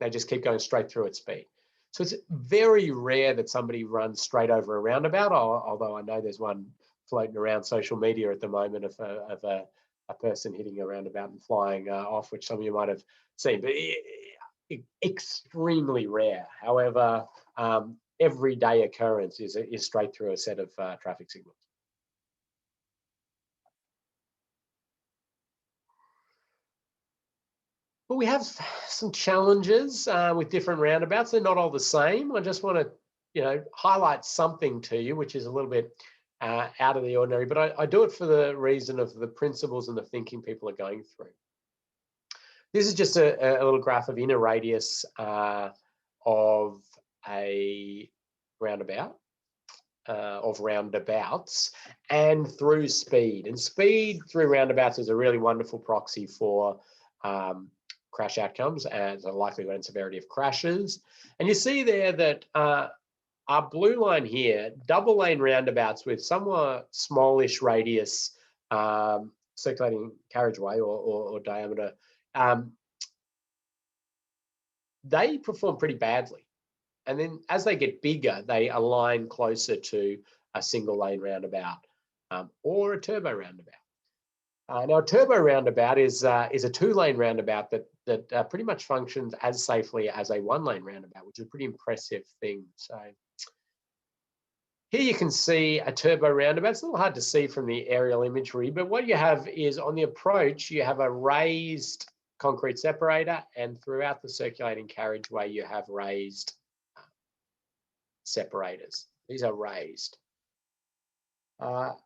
Speaker 2: They just keep going straight through at speed. So it's very rare that somebody runs straight over a roundabout, although I know there's one floating around social media at the moment of a person hitting a roundabout and flying off, which some of you might have seen, but extremely rare. However, everyday occurrence is straight through a set of traffic signals. But we have some challenges with different roundabouts. They're not all the same. I just want to, highlight something to you, which is a little bit out of the ordinary, but I do it for the reason of the principles and the thinking people are going through. This is just a little graph of inner radius of a roundabout, of roundabouts, and through speed. And speed through roundabouts is a really wonderful proxy for crash outcomes and the likelihood and severity of crashes. And you see there that our blue line here, double lane roundabouts with somewhat smallish radius circulating carriageway or diameter, they perform pretty badly. And then as they get bigger, they align closer to a single lane roundabout or a turbo roundabout. Now, a turbo roundabout is a two-lane roundabout that pretty much functions as safely as a one-lane roundabout, which is a pretty impressive thing. So here you can see a turbo roundabout. It's a little hard to see from the aerial imagery, but what you have is on the approach, you have a raised concrete separator, and throughout the circulating carriageway, you have raised separators. These are raised. I'll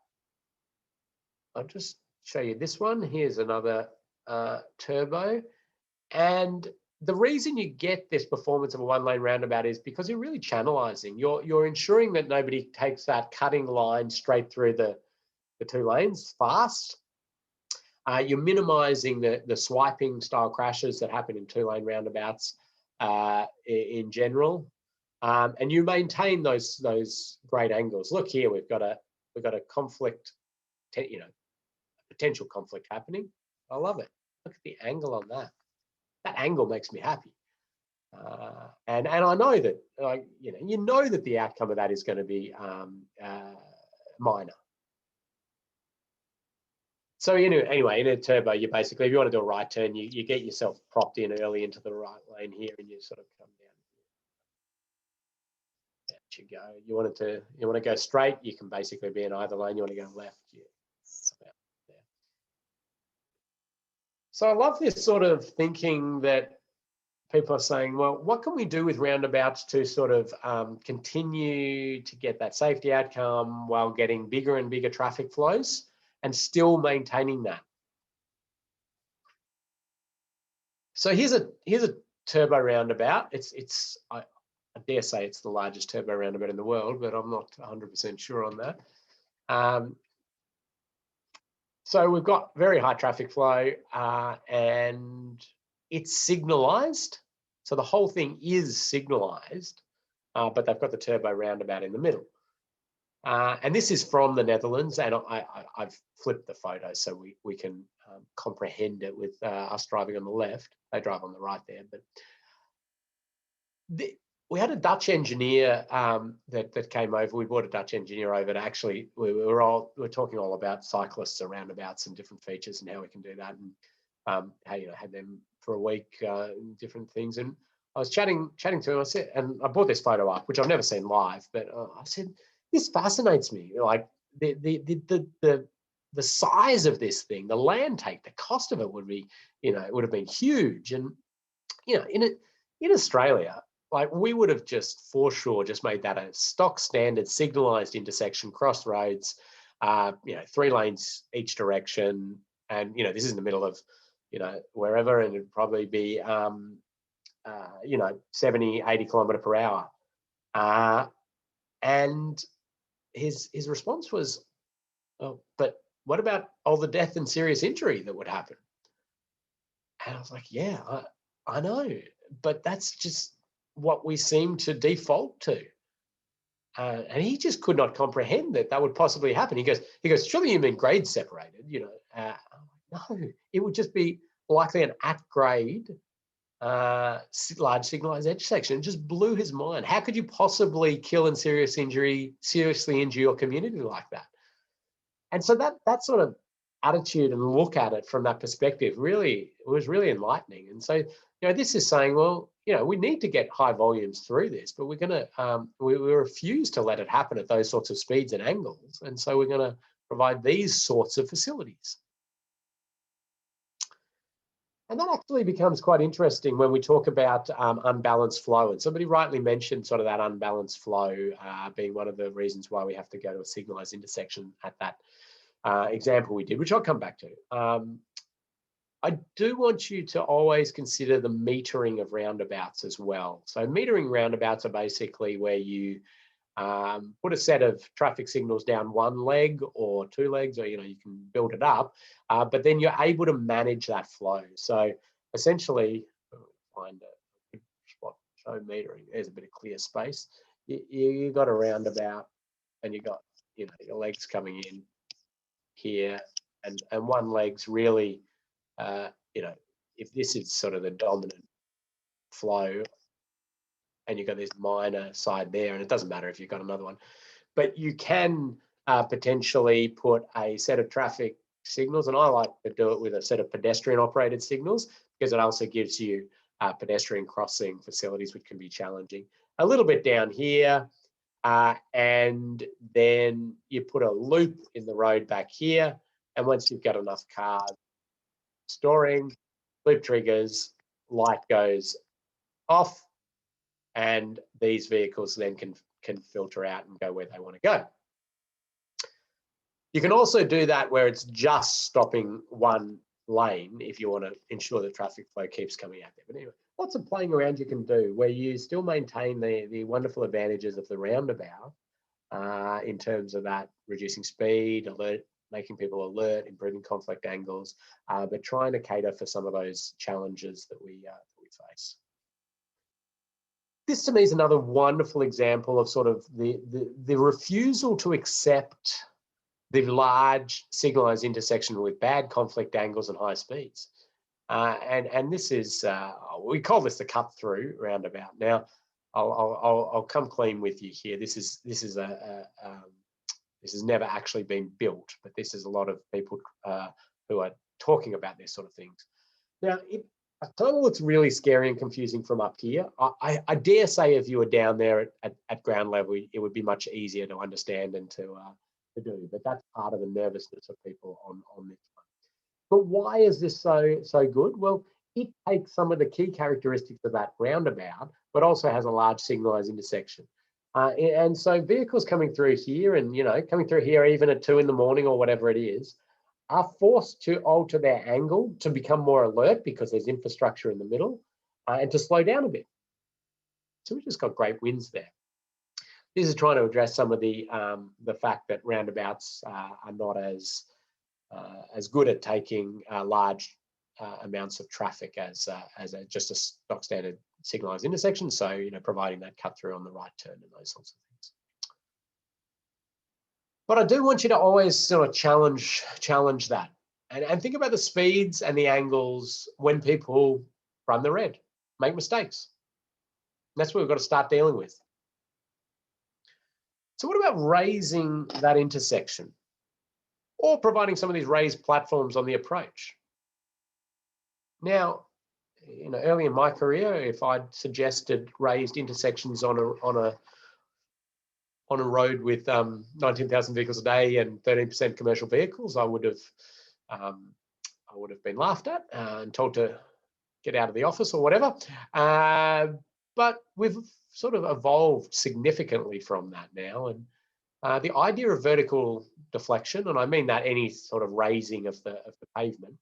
Speaker 2: just show you this one. Here's another turbo. And the reason you get this performance of a one-lane roundabout is because you're really channelizing. You're ensuring that nobody takes that cutting line straight through the two lanes fast. You're minimizing the swiping style crashes that happen in two-lane roundabouts in general, and you maintain those great angles. Look here, we've got a conflict, potential conflict happening. I love it. Look at the angle on that. That angle makes me happy, and I know that you know that the outcome of that is going to be minor. So anyway, in a turbo, you basically, if you want to do a right turn, you get yourself propped in early into the right lane here, and you sort of come down. There you go. You want to go straight, you can basically be in either lane. You want to go left, you come out there. So I love this sort of thinking that people are saying, well, what can we do with roundabouts to sort of continue to get that safety outcome while getting bigger and bigger traffic flows and still maintaining that? So here's a turbo roundabout. I dare say it's the largest turbo roundabout in the world, but I'm not 100% sure on that. So we've got very high traffic flow and it's signalized. So the whole thing is signalized, but they've got the turbo roundabout in the middle. And this is from the Netherlands, and I've flipped the photo so we can comprehend it with us driving on the left. They drive on the right there, but we had a Dutch engineer that came over. We brought a Dutch engineer over to actually, we're talking all about cyclists and roundabouts and different features and how we can do that, and how had them for a week, different things. And I was chatting to him. I said, and I brought this photo up, which I've never seen live, but I said, this fascinates me. Like the size of this thing, the land take, the cost of it would be, it would have been huge. And in Australia, like we would have just for sure just made that a stock standard signalized intersection, crossroads, 3 lanes each direction, and this is in the middle of wherever, and it'd probably be 70, 80 kilometre per hour. And his response was, oh, but what about all the death and serious injury that would happen? And I was like, yeah, I know, but that's just what we seem to default to. And he just could not comprehend that would possibly happen. He goes, surely you mean grade separated, no, it would just be likely an at grade large signalized intersection. It just blew his mind. How could you possibly kill and seriously injure your community like that? And so that sort of attitude and look at it from that perspective was really enlightening. And so this is saying, well, we need to get high volumes through this, but we're going to we refuse to let it happen at those sorts of speeds and angles. And so we're going to provide these sorts of facilities. And that actually becomes quite interesting when we talk about unbalanced flow. And somebody rightly mentioned sort of that unbalanced flow being one of the reasons why we have to go to a signalized intersection at that example we did, which I'll come back to. I do want you to always consider the metering of roundabouts as well. So metering roundabouts are basically where you put a set of traffic signals down one leg or 2 legs, or you can build it up, but then you're able to manage that flow. So essentially, find a good spot, show metering. There's a bit of clear space. You got a roundabout, and you got your legs coming in here, and one leg's really if this is sort of the dominant flow, and you've got this minor side there, and it doesn't matter if you've got another one, but you can potentially put a set of traffic signals, and I like to do it with a set of pedestrian operated signals because it also gives you pedestrian crossing facilities, which can be challenging. A little bit down here, and then you put a loop in the road back here, and once you've got enough cars storing, loop triggers, light goes off, and these vehicles then can filter out and go where they want to go. You can also do that where it's just stopping one lane if you want to ensure the traffic flow keeps coming out there. But anyway, lots of playing around you can do where you still maintain the wonderful advantages of the roundabout in terms of that reducing speed, making people alert, improving conflict angles, but trying to cater for some of those challenges that we face. This to me is another wonderful example of sort of the refusal to accept the large signalized intersection with bad conflict angles and high speeds. And this is, we call this the cut through roundabout. Now, I'll come clean with you here. This has never actually been built, but this is a lot of people who are talking about this sort of things. Now, I tell you what's really scary and confusing from up here. I dare say if you were down there at ground level, it would be much easier to understand and to do. But that's part of the nervousness of people on this one. But why is this so good? Well, it takes some of the key characteristics of that roundabout, but also has a large signalized intersection. And so vehicles coming through here and, coming through here even at 2 in the morning or whatever it is, are forced to alter their angle to become more alert because there's infrastructure in the middle and to slow down a bit. So we just got great wins there. This is trying to address some of the fact that roundabouts are not as good at taking large amounts of traffic as just a stock standard signalized intersection. So, providing that cut through on the right turn and those sorts of things. But I do want you to always sort of challenge that and think about the speeds and the angles when people run the red, make mistakes. And that's what we've got to start dealing with. So what about raising that intersection or providing some of these raised platforms on the approach? Now, early in my career, if I'd suggested raised intersections on a road with 19,000 vehicles a day and 13% commercial vehicles, I would have been laughed at and told to get out of the office or whatever. But we've sort of evolved significantly from that now, and the idea of vertical deflection, and I mean that any sort of raising of the pavement,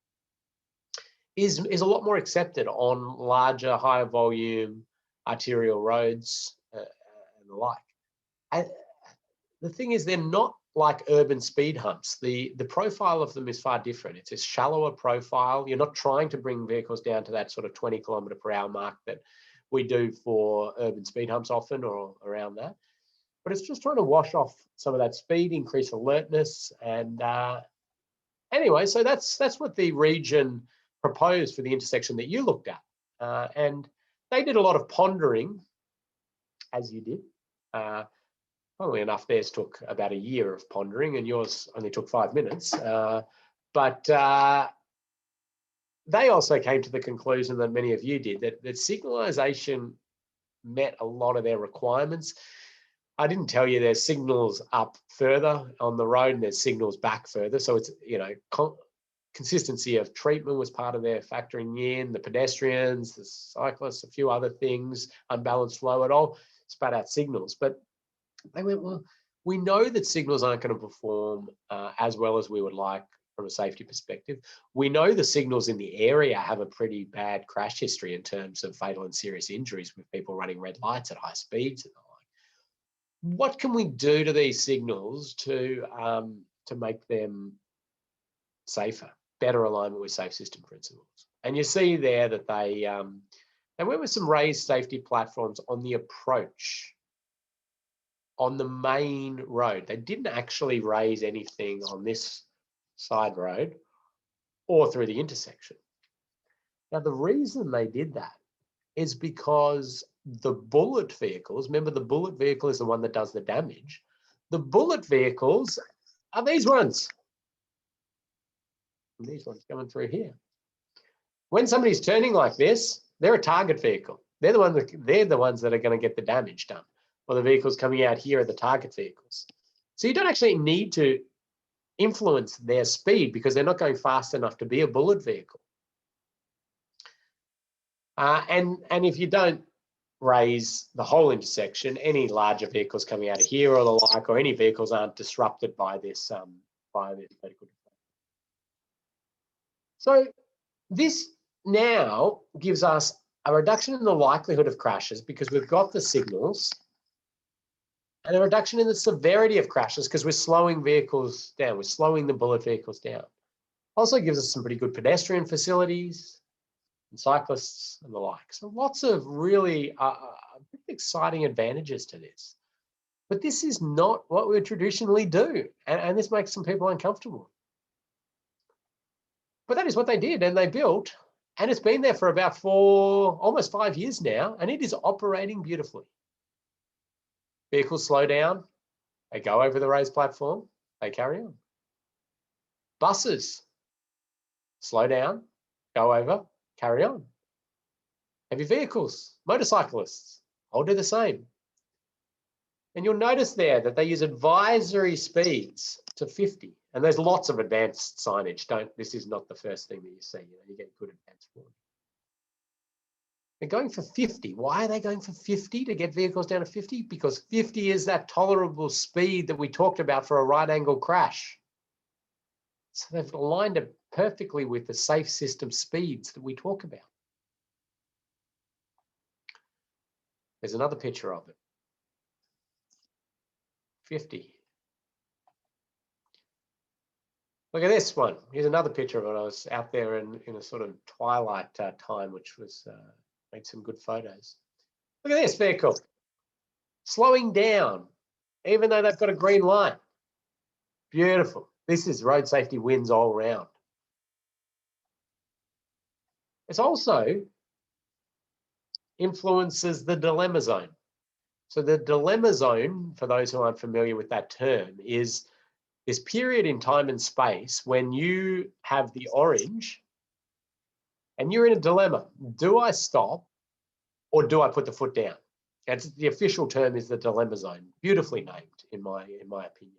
Speaker 2: is a lot more accepted on larger, higher volume arterial roads and the like. And the thing is, they're not like urban speed humps. The profile of them is far different. It's a shallower profile. You're not trying to bring vehicles down to that sort of 20 km/h mark that we do for urban speed humps often, or around that. But it's just trying to wash off some of that speed, increase alertness, and anyway, so that's what the region proposed for the intersection that you looked at, and they did a lot of pondering, as you did. Funnily enough, theirs took about a year of pondering, and yours only took 5 minutes. But they also came to the conclusion that many of you did, that signalization met a lot of their requirements. I didn't tell you there's signals up further on the road and there's signals back further. So it's, consistency of treatment was part of their factoring in, the pedestrians, the cyclists, a few other things, unbalanced flow, it all spat out signals. But they went, well, we know that signals aren't going to perform as well as we would like from a safety perspective. We know the signals in the area have a pretty bad crash history in terms of fatal and serious injuries with people running red lights at high speeds and the like. What can we do to these signals to make them safer, better alignment with safe system principles? And you see there that they went with some raised safety platforms on the approach on the main road. They didn't actually raise anything on this side road or through the intersection. Now, the reason they did that is because the bullet vehicles, remember the bullet vehicle is the one that does the damage. The bullet vehicles are these ones. These ones coming through here. When somebody's turning like this, they're a target vehicle. They're the ones that are going to get the damage done. Or the vehicles coming out here are the target vehicles. So you don't actually need to influence their speed because they're not going fast enough to be a bullet vehicle. And if you don't raise the whole intersection, any larger vehicles coming out of here or the like, or any vehicles aren't disrupted by this vertical deflection. So this now gives us a reduction in the likelihood of crashes because we've got the signals, and a reduction in the severity of crashes because we're slowing vehicles down. We're slowing the bullet vehicles down. Also gives us some pretty good pedestrian facilities and cyclists and the like. So lots of really exciting advantages to this. But this is not what we traditionally do. And this makes some people uncomfortable. But that is what they did, and they built, and it's been there for about almost 5 years now, and it is operating beautifully. Vehicles slow down, they go over the raised platform, they carry on. Buses slow down, go over, carry on. Heavy vehicles, motorcyclists, all do the same. And you'll notice there that they use advisory speeds to 50. And there's lots of advanced signage. This is not the first thing that you see. You get good advanced warning. They're going for 50. Why are they going for 50 to get vehicles down to 50? Because 50 is that tolerable speed that we talked about for a right angle crash. So they've aligned it perfectly with the safe system speeds that we talk about. There's another picture of it. 50. Look at this one. Here's another picture of it. I was out there in a sort of twilight time, which was made some good photos. Look at this vehicle. Slowing down, even though they've got a green light. Beautiful. This is road safety wins all round. It also influences the dilemma zone. So the dilemma zone, for those who aren't familiar with that term, is this period in time and space when you have the orange and you're in a dilemma. Do I stop or do I put the foot down? That's the official term, is the dilemma zone. Beautifully named, in my opinion.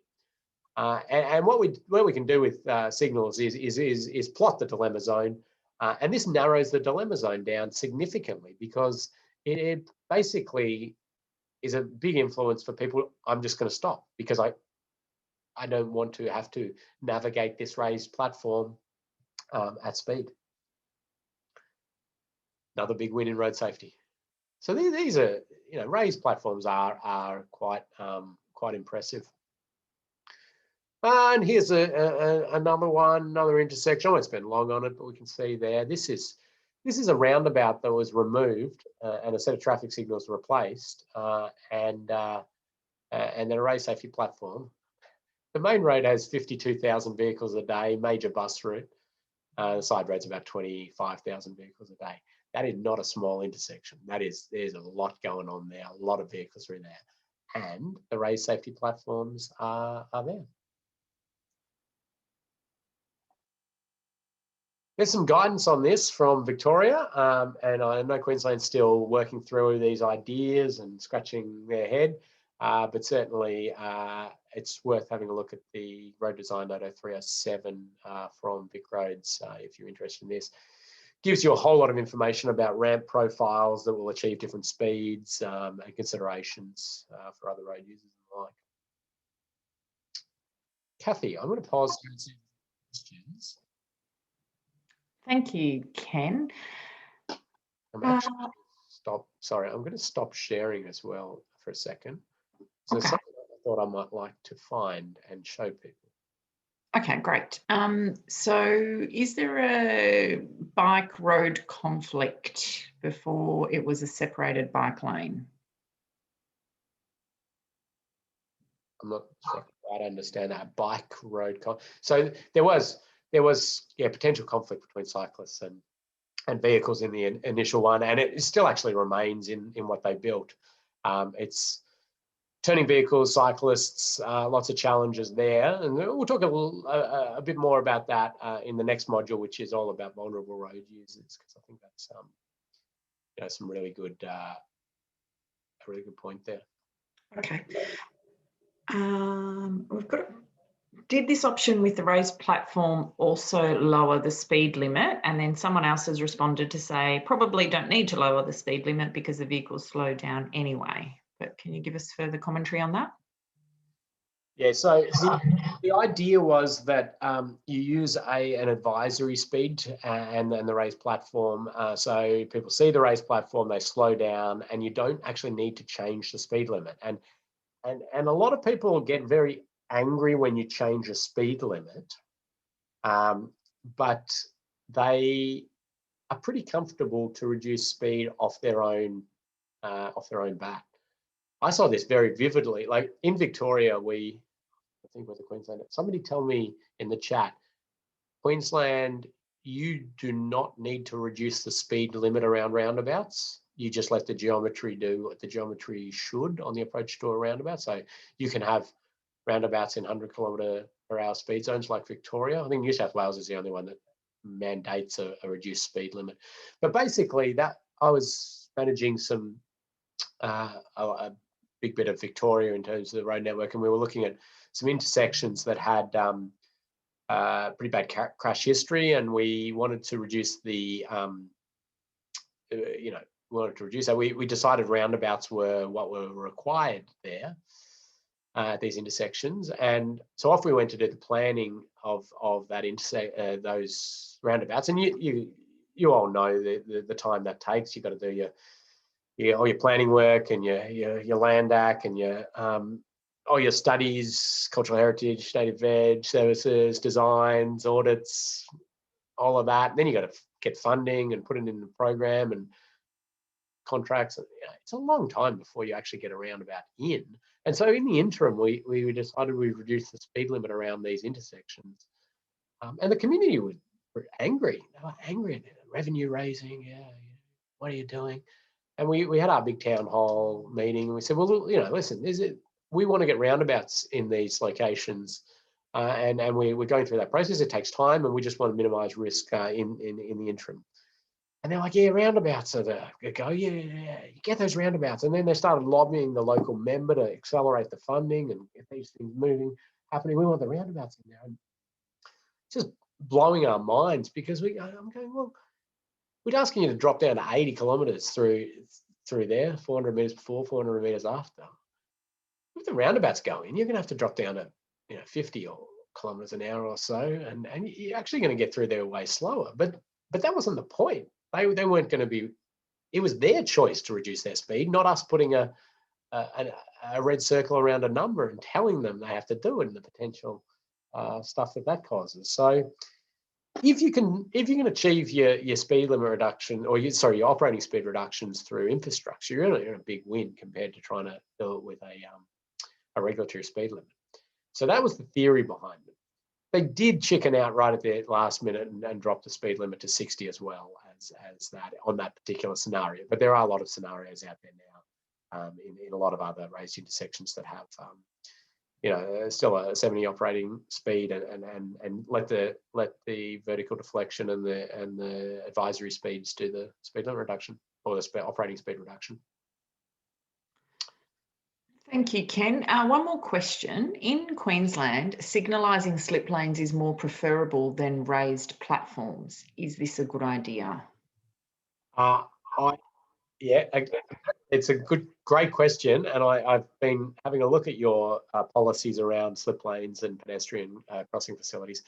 Speaker 2: And what we can do with signals is plot the dilemma zone, and this narrows the dilemma zone down significantly because it basically is a big influence for people. I'm just going to stop because I don't want to have to navigate this raised platform at speed. Another big win in road safety. So these are, raised platforms are quite impressive. And here's another one, another intersection. I won't spend long on it, but we can see there. This is a roundabout that was removed and a set of traffic signals replaced, and then a raised safety platform. The main road has 52,000 vehicles a day, major bus route. The side road's about 25,000 vehicles a day. That is not a small intersection. There's a lot going on there, a lot of vehicles through there. And the raised safety platforms are there. There's some guidance on this from Victoria, and I know Queensland's still working through these ideas and scratching their head, but certainly it's worth having a look at the Road Design Note 0307 from Vic Roads if you're interested in this. Gives you a whole lot of information about ramp profiles that will achieve different speeds and considerations for other road users and the like. Kathy, I'm going to pause here and see questions.
Speaker 1: Thank you, Ken.
Speaker 2: I'm actually I'm going to stop sharing as well for a second. So okay. Something I thought I might like to find and show people.
Speaker 1: Okay, great. So is there a bike road conflict before it was a separated bike lane?
Speaker 2: I'm not sure I understand that. Bike road conflict. So there was potential conflict between cyclists and vehicles in the initial one, and it still actually remains in what they built. It's turning vehicles, cyclists, lots of challenges there, and we'll talk a bit more about that in the next module, which is all about vulnerable road users, because I think that's some really good, a really good point there.
Speaker 1: Okay, we've got. Did this option with the raised platform also lower the speed limit? And then someone else has responded to say, probably don't need to lower the speed limit because the vehicles slow down anyway. But can you give us further commentary on that?
Speaker 2: Yeah, so the idea was that you use an advisory speed and then the raised platform. So people see the raised platform, they slow down, and you don't actually need to change the speed limit. And a lot of people get very angry when you change a speed limit, but they are pretty comfortable to reduce speed off their own bat. I saw this very vividly. Like in Victoria, I think with the Queensland, somebody tell me in the chat, Queensland, you do not need to reduce the speed limit around roundabouts. You just let the geometry do what the geometry should on the approach to a roundabout. So you can have roundabouts in 100km/h speed zones like Victoria. I think New South Wales is the only one that mandates a reduced speed limit. But basically, that I was managing some a big bit of Victoria in terms of the road network, and we were looking at some intersections that had pretty bad crash history, and we wanted to reduce the, we wanted to reduce that. We decided roundabouts were what were required there at these intersections, and so off we went to do the planning of that those roundabouts. And you all know the time that takes. You've got to do all your planning work and your land ac and your all your studies, cultural heritage, native veg, services, designs, audits, all of that. And then you got to get funding and put it in the program and contracts. It's a long time before you actually get a roundabout in. And so in the interim, we decided we'd reduce the speed limit around these intersections. And the community were angry. They were angry at revenue raising. Yeah, what are you doing? And we had our big town hall meeting, and we said, well, listen, we want to get roundabouts in these locations, and we're going through that process. It takes time, and we just want to minimise risk in the interim. And they're like, yeah, roundabouts are the go. Yeah, you get those roundabouts. And then they started lobbying the local member to accelerate the funding and get these things happening. We want the roundabouts in there. And it's just blowing our minds, because I'm going, well, we're asking you to drop down to 80 kilometres through there, 400 metres before, 400 metres after. With the roundabouts going, you're going to have to drop down to 50 kilometres an hour or so, and you're actually going to get through there way slower. But that wasn't the point. They weren't going to be. It was their choice to reduce their speed, not us putting a red circle around a number and telling them they have to do it, and the potential stuff that causes. So if you can achieve your speed limit reduction, or your operating speed reductions through infrastructure, you're in a big win compared to trying to do it with a regulatory speed limit. So that was the theory behind it. They did chicken out right at the last minute and drop the speed limit to 60 as well as that on that particular scenario. But there are a lot of scenarios out there now in a lot of other raised intersections that have still a 70 operating speed and let the vertical deflection and the advisory speeds do the speed limit reduction, or the operating speed reduction.
Speaker 1: Thank you, Ken. One more question. In Queensland, signalising slip lanes is more preferable than raised platforms. Is this a good idea?
Speaker 2: It's a great question, and I've been having a look at your policies around slip lanes and pedestrian crossing facilities.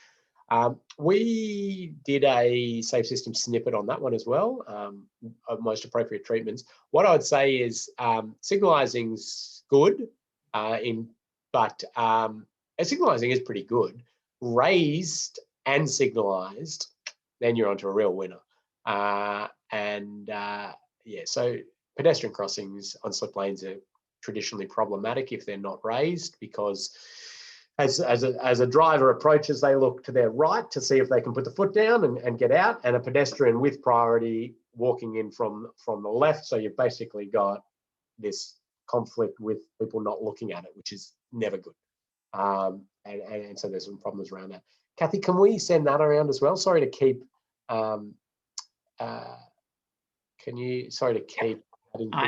Speaker 2: We did a safe system snippet on that one as well, of most appropriate treatments. What I would say is signalising's good, but signalising is pretty good. Raised and signalised, then you're onto a real winner. So pedestrian crossings on slip lanes are traditionally problematic if they're not raised, because as a driver approaches, they look to their right to see if they can put the foot down and get out, and a pedestrian with priority walking in from the left. So you've basically got this conflict with people not looking at it, which is never good. And so there's some problems around that. Kathy, can we send that around as well? Sorry to keep.
Speaker 1: I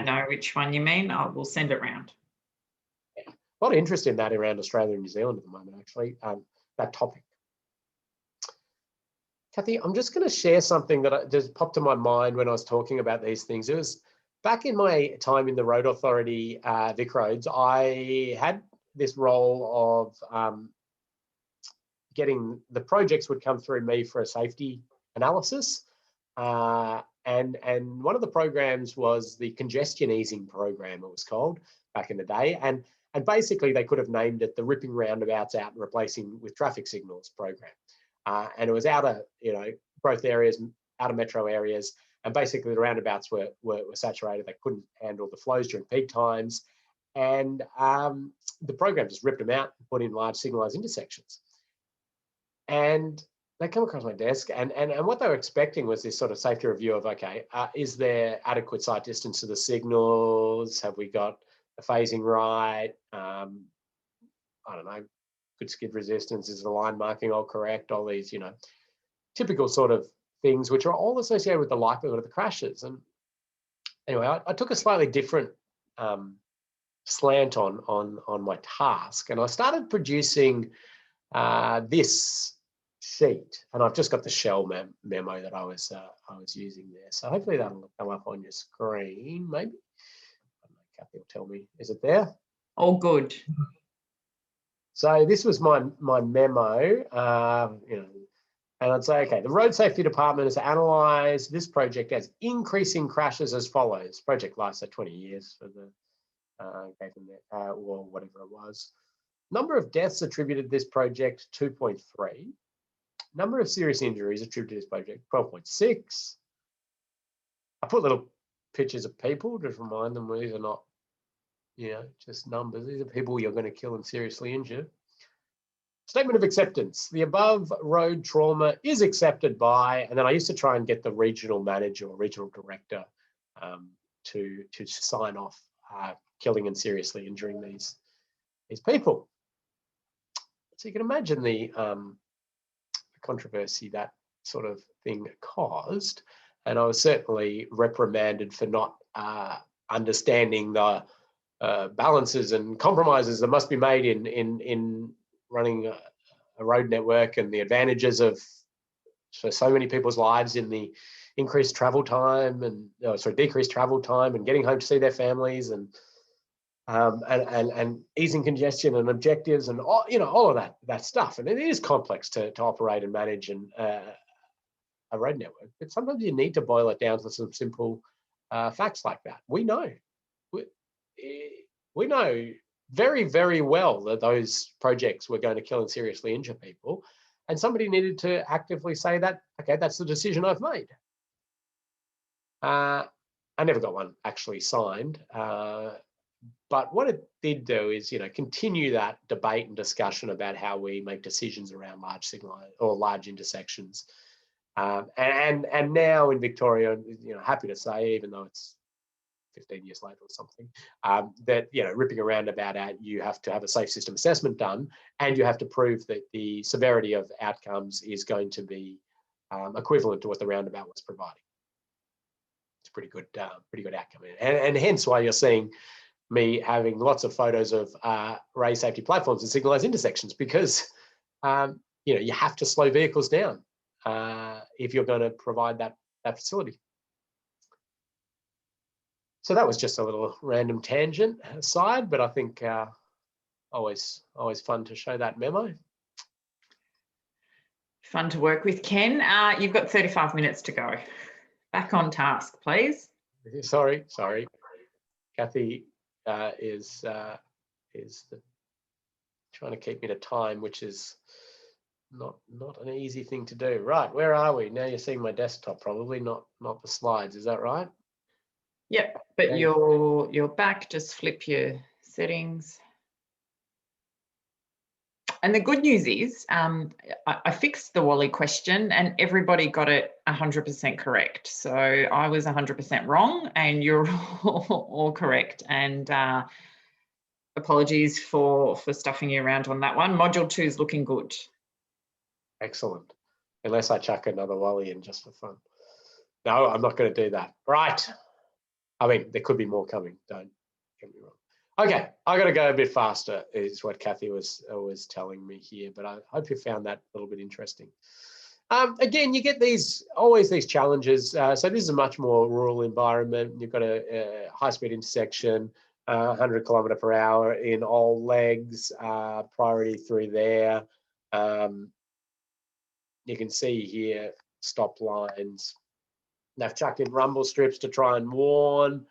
Speaker 1: know which one you mean. I will send it round.
Speaker 2: Yeah. A lot of interest in that around Australia and New Zealand at the moment, actually, that topic. Kathy, I'm just going to share something that just popped to my mind when I was talking about these things. It was back in my time in the Road Authority, Vic Roads, I had this role of getting the projects would come through me for a safety analysis. And one of the programs was the congestion easing program, it was called back in the day. And basically they could have named it the ripping roundabouts out and replacing with traffic signals program. And it was out of, growth areas, out of metro areas. And basically the roundabouts were saturated. They couldn't handle the flows during peak times. And the program just ripped them out and put in large signalized intersections. And they come across my desk, and what they were expecting was this sort of safety review of, okay, is there adequate sight distance to the signals? Have we got the phasing right? I don't know, good skid resistance, is the line marking all correct? All these, typical sort of things, which are all associated with the likelihood of the crashes. And anyway, I took a slightly different slant on my task, and I started producing this sheet, and I've just got the shell memo that I was using there. So hopefully that'll come up on your screen, maybe. I don't know, Kathy will tell me. Is it there?
Speaker 1: All good.
Speaker 2: So this was my memo, and I'd say, okay, the Road Safety Department has analysed this project as increasing crashes as follows. Project lasts at 20 years for the or whatever it was. Number of deaths attributed to this project, 2.3. Number of serious injuries attributed to this project, 12.6. I put little pictures of people to remind them these are not, just numbers. These are people you're going to kill and seriously injure. Statement of acceptance. The above road trauma is accepted by, and then I used to try and get the regional manager or regional director to sign off killing and seriously injuring these people. So you can imagine the controversy that sort of thing caused, and I was certainly reprimanded for not understanding the balances and compromises that must be made in running a road network, and the advantages of for so many people's lives in the increased travel time and decreased travel time and getting home to see their families, and easing congestion and objectives and all of that stuff. And it is complex to operate and manage a road network, but sometimes you need to boil it down to some simple facts like that. We know very, very well that those projects were going to kill and seriously injure people, and somebody needed to actively say that, okay, that's the decision I've made. I never got one actually signed. But what it did do is, continue that debate and discussion about how we make decisions around large signal or large intersections. And now in Victoria, happy to say, even though it's 15 years later or something, that, ripping a roundabout out, you have to have a safe system assessment done, and you have to prove that the severity of outcomes is going to be equivalent to what the roundabout was providing. It's pretty good outcome, and hence why you're seeing me having lots of photos of raised safety platforms and signalised intersections, because you have to slow vehicles down if you're going to provide that facility. So that was just a little random tangent aside, but I think always fun to show that memo.
Speaker 1: Fun to work with, Ken. You've got 35 minutes to go. Back on task, please.
Speaker 2: Sorry, Kathy is trying to keep me to time, which is not an easy thing to do. Right, where are we? Now you're seeing my desktop, probably not the slides. Is that right?
Speaker 1: Yep, but
Speaker 2: Okay.
Speaker 1: you're back. Just flip your settings. And the good news is I fixed the Wally question and everybody got it 100% correct. So I was 100% wrong and you're all correct. And apologies for stuffing you around on that one. Module 2 is looking good.
Speaker 2: Excellent. Unless I chuck another Wally in just for fun. No, I'm not going to do that. Right. I mean, there could be more coming. Don't get me wrong. Okay, I got to go a bit faster, is what Kathy was telling me here, but I hope you found that a little bit interesting. Again, you get always these challenges. So this is a much more rural environment. You've got a high-speed intersection. 100 km/h in all legs, priority through there. You can see here stop lines. They've chucked in rumble strips to try and warn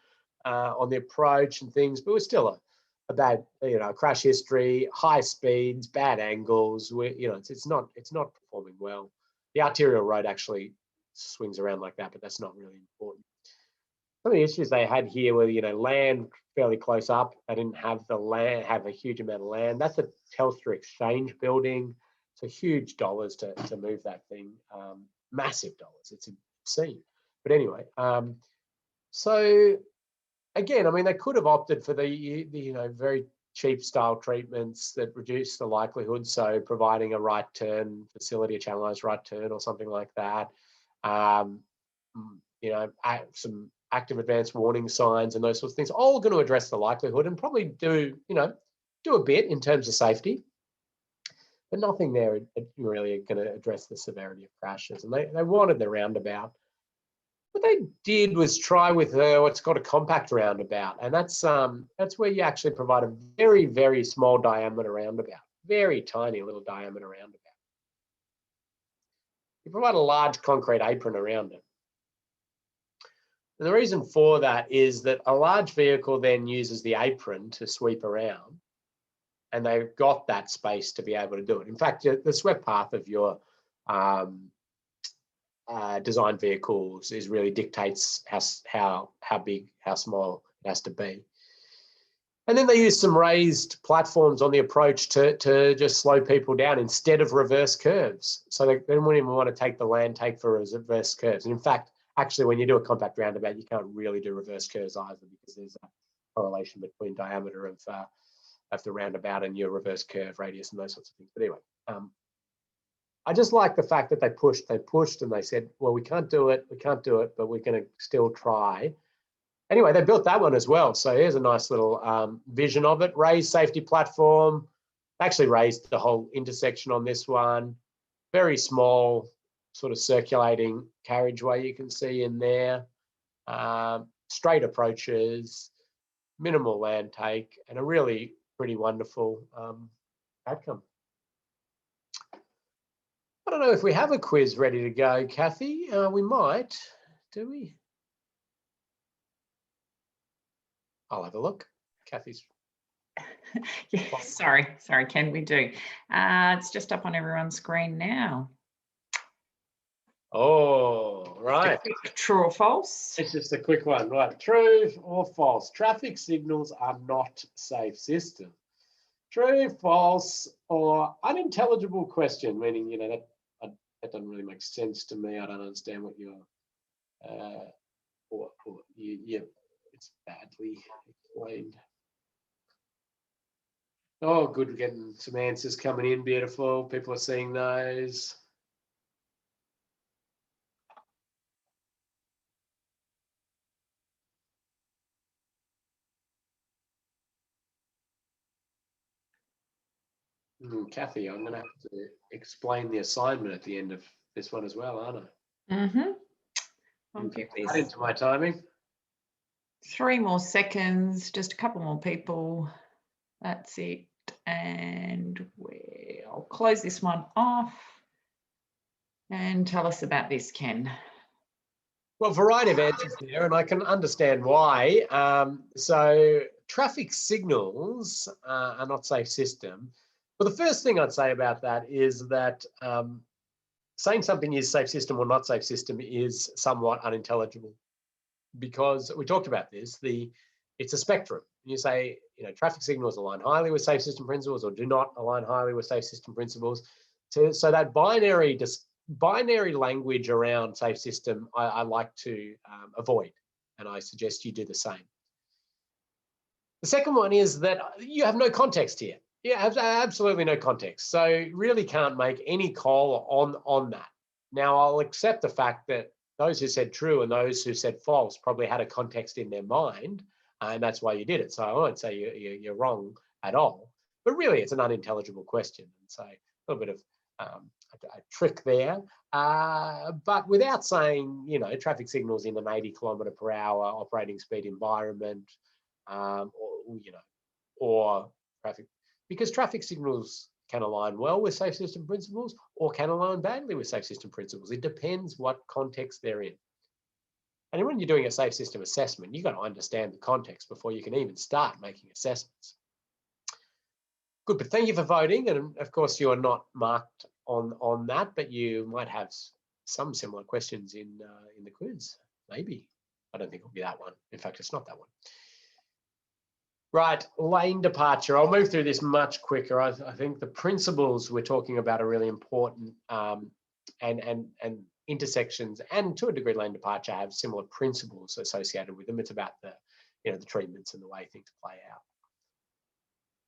Speaker 2: on the approach and things, but we're still a bad, crash history, high speeds, bad angles. It's not performing well. The arterial road actually swings around like that, but that's not really important. Some of the issues they had here were, land fairly close up. They didn't have a huge amount of land. That's a Telstra Exchange building. So huge dollars to move that thing, massive dollars. It's obscene. But anyway, so again, I mean, they could have opted for the very cheap style treatments that reduce the likelihood. So providing a right turn facility, a channelized right turn or something like that. Some active advanced warning signs and those sorts of things, all going to address the likelihood and probably do a bit in terms of safety, but nothing there really going to address the severity of crashes. And they wanted the roundabout. What they did was try with what's called a compact roundabout, and that's where you actually provide a very, very small diameter roundabout, very tiny little diameter roundabout. You provide a large concrete apron around it. And the reason for that is that a large vehicle then uses the apron to sweep around, and they've got that space to be able to do it. In fact, the swept path of your design vehicles really dictates how big, how small it has to be. And then they use some raised platforms on the approach to just slow people down instead of reverse curves. So they wouldn't even want to take the land take for reverse curves. And in fact, actually, when you do a compact roundabout, you can't really do reverse curves either, because there's a correlation between diameter of the roundabout and your reverse curve radius and those sorts of things. But anyway, I just like the fact that they pushed and they said, well, we can't do it, but we're going to still try. Anyway, they built that one as well. So here's a nice little vision of it. Raised safety platform. Actually raised the whole intersection on this one. Very small sort of circulating carriageway you can see in there. Straight approaches, minimal land take, and a really pretty wonderful outcome. I don't know if we have a quiz ready to go, Kathy. We might, do we? I'll have a look. Kathy's.
Speaker 1: Yeah, sorry, Ken, we do. It's just up on everyone's screen now.
Speaker 2: Oh, right.
Speaker 1: True or false?
Speaker 2: It's just a quick one, right? True or false? Traffic signals are not safe system. True, false, or unintelligible question, meaning, that doesn't really make sense to me. I don't understand what you're, it's badly explained. Oh, good, we're getting some answers coming in, beautiful. People are seeing those. Kathy, I'm going to have to explain the assignment at the end of this one as well, aren't I?
Speaker 1: Mm-hmm. I'll give this
Speaker 2: into my timing.
Speaker 1: 3 more seconds, just a couple more people. That's it. And I'll close this one off. And tell us about this, Ken.
Speaker 2: Well, variety of answers there, and I can understand why. So traffic signals are not safe system. Well, the first thing I'd say about that is that saying something is safe system or not safe system is somewhat unintelligible, because we talked about this. It's a spectrum. You say, traffic signals align highly with safe system principles or do not align highly with safe system principles. So that binary language around safe system, I like to avoid, and I suggest you do the same. The second one is that you have no context here. Yeah, absolutely no context. So really can't make any call on that. Now, I'll accept the fact that those who said true and those who said false probably had a context in their mind, and that's why you did it. So I won't say you're wrong at all, but really it's an unintelligible question. And so a little bit of a trick there, but without saying, traffic signals in an 80 km/h operating speed environment, or you know, or traffic, because traffic signals can align well with safe system principles or can align badly with safe system principles. It depends what context they're in. And when you're doing a safe system assessment, you've got to understand the context before you can even start making assessments. Good, but thank you for voting. And of course, you are not marked on that, but you might have some similar questions in the quiz, maybe. I don't think it'll be that one. In fact, it's not that one. Right, lane departure. I'll move through this much quicker. I think the principles we're talking about are really important, and intersections and to a degree lane departure have similar principles associated with them. It's about the, you know, the treatments and the way things play out.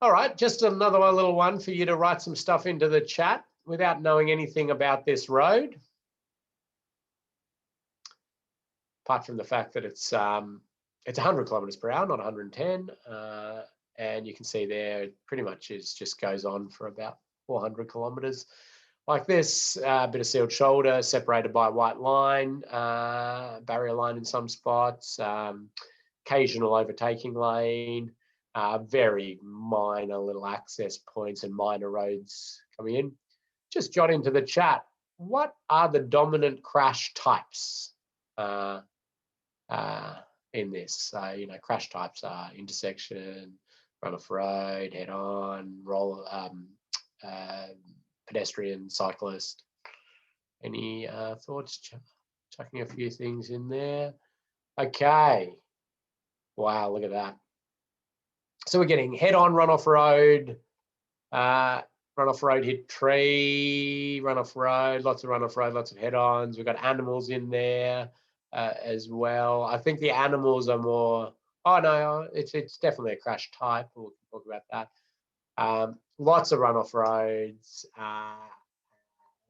Speaker 2: All right, just another little one for you to write some stuff into the chat without knowing anything about this road. Apart from the fact that it's 100 kilometers per hour, not 110. And you can see there, it pretty much just goes on for about 400 kilometers. Like this, a bit of sealed shoulder separated by a white line, barrier line in some spots, occasional overtaking lane, very minor little access points and minor roads coming in. Just jot into the chat, what are the dominant crash types in this? So, you know, crash types are intersection, run-off road, head-on, pedestrian, cyclist. Any thoughts? Chucking a few things in there. Okay. Wow, look at that. So we're getting head-on, run-off road, run-off road hit tree, run-off road, lots of run-off road, lots of head-ons. We've got animals in there as well. I think the animals are more, oh no, it's definitely a crash type. We'll talk about that. Lots of run-off roads.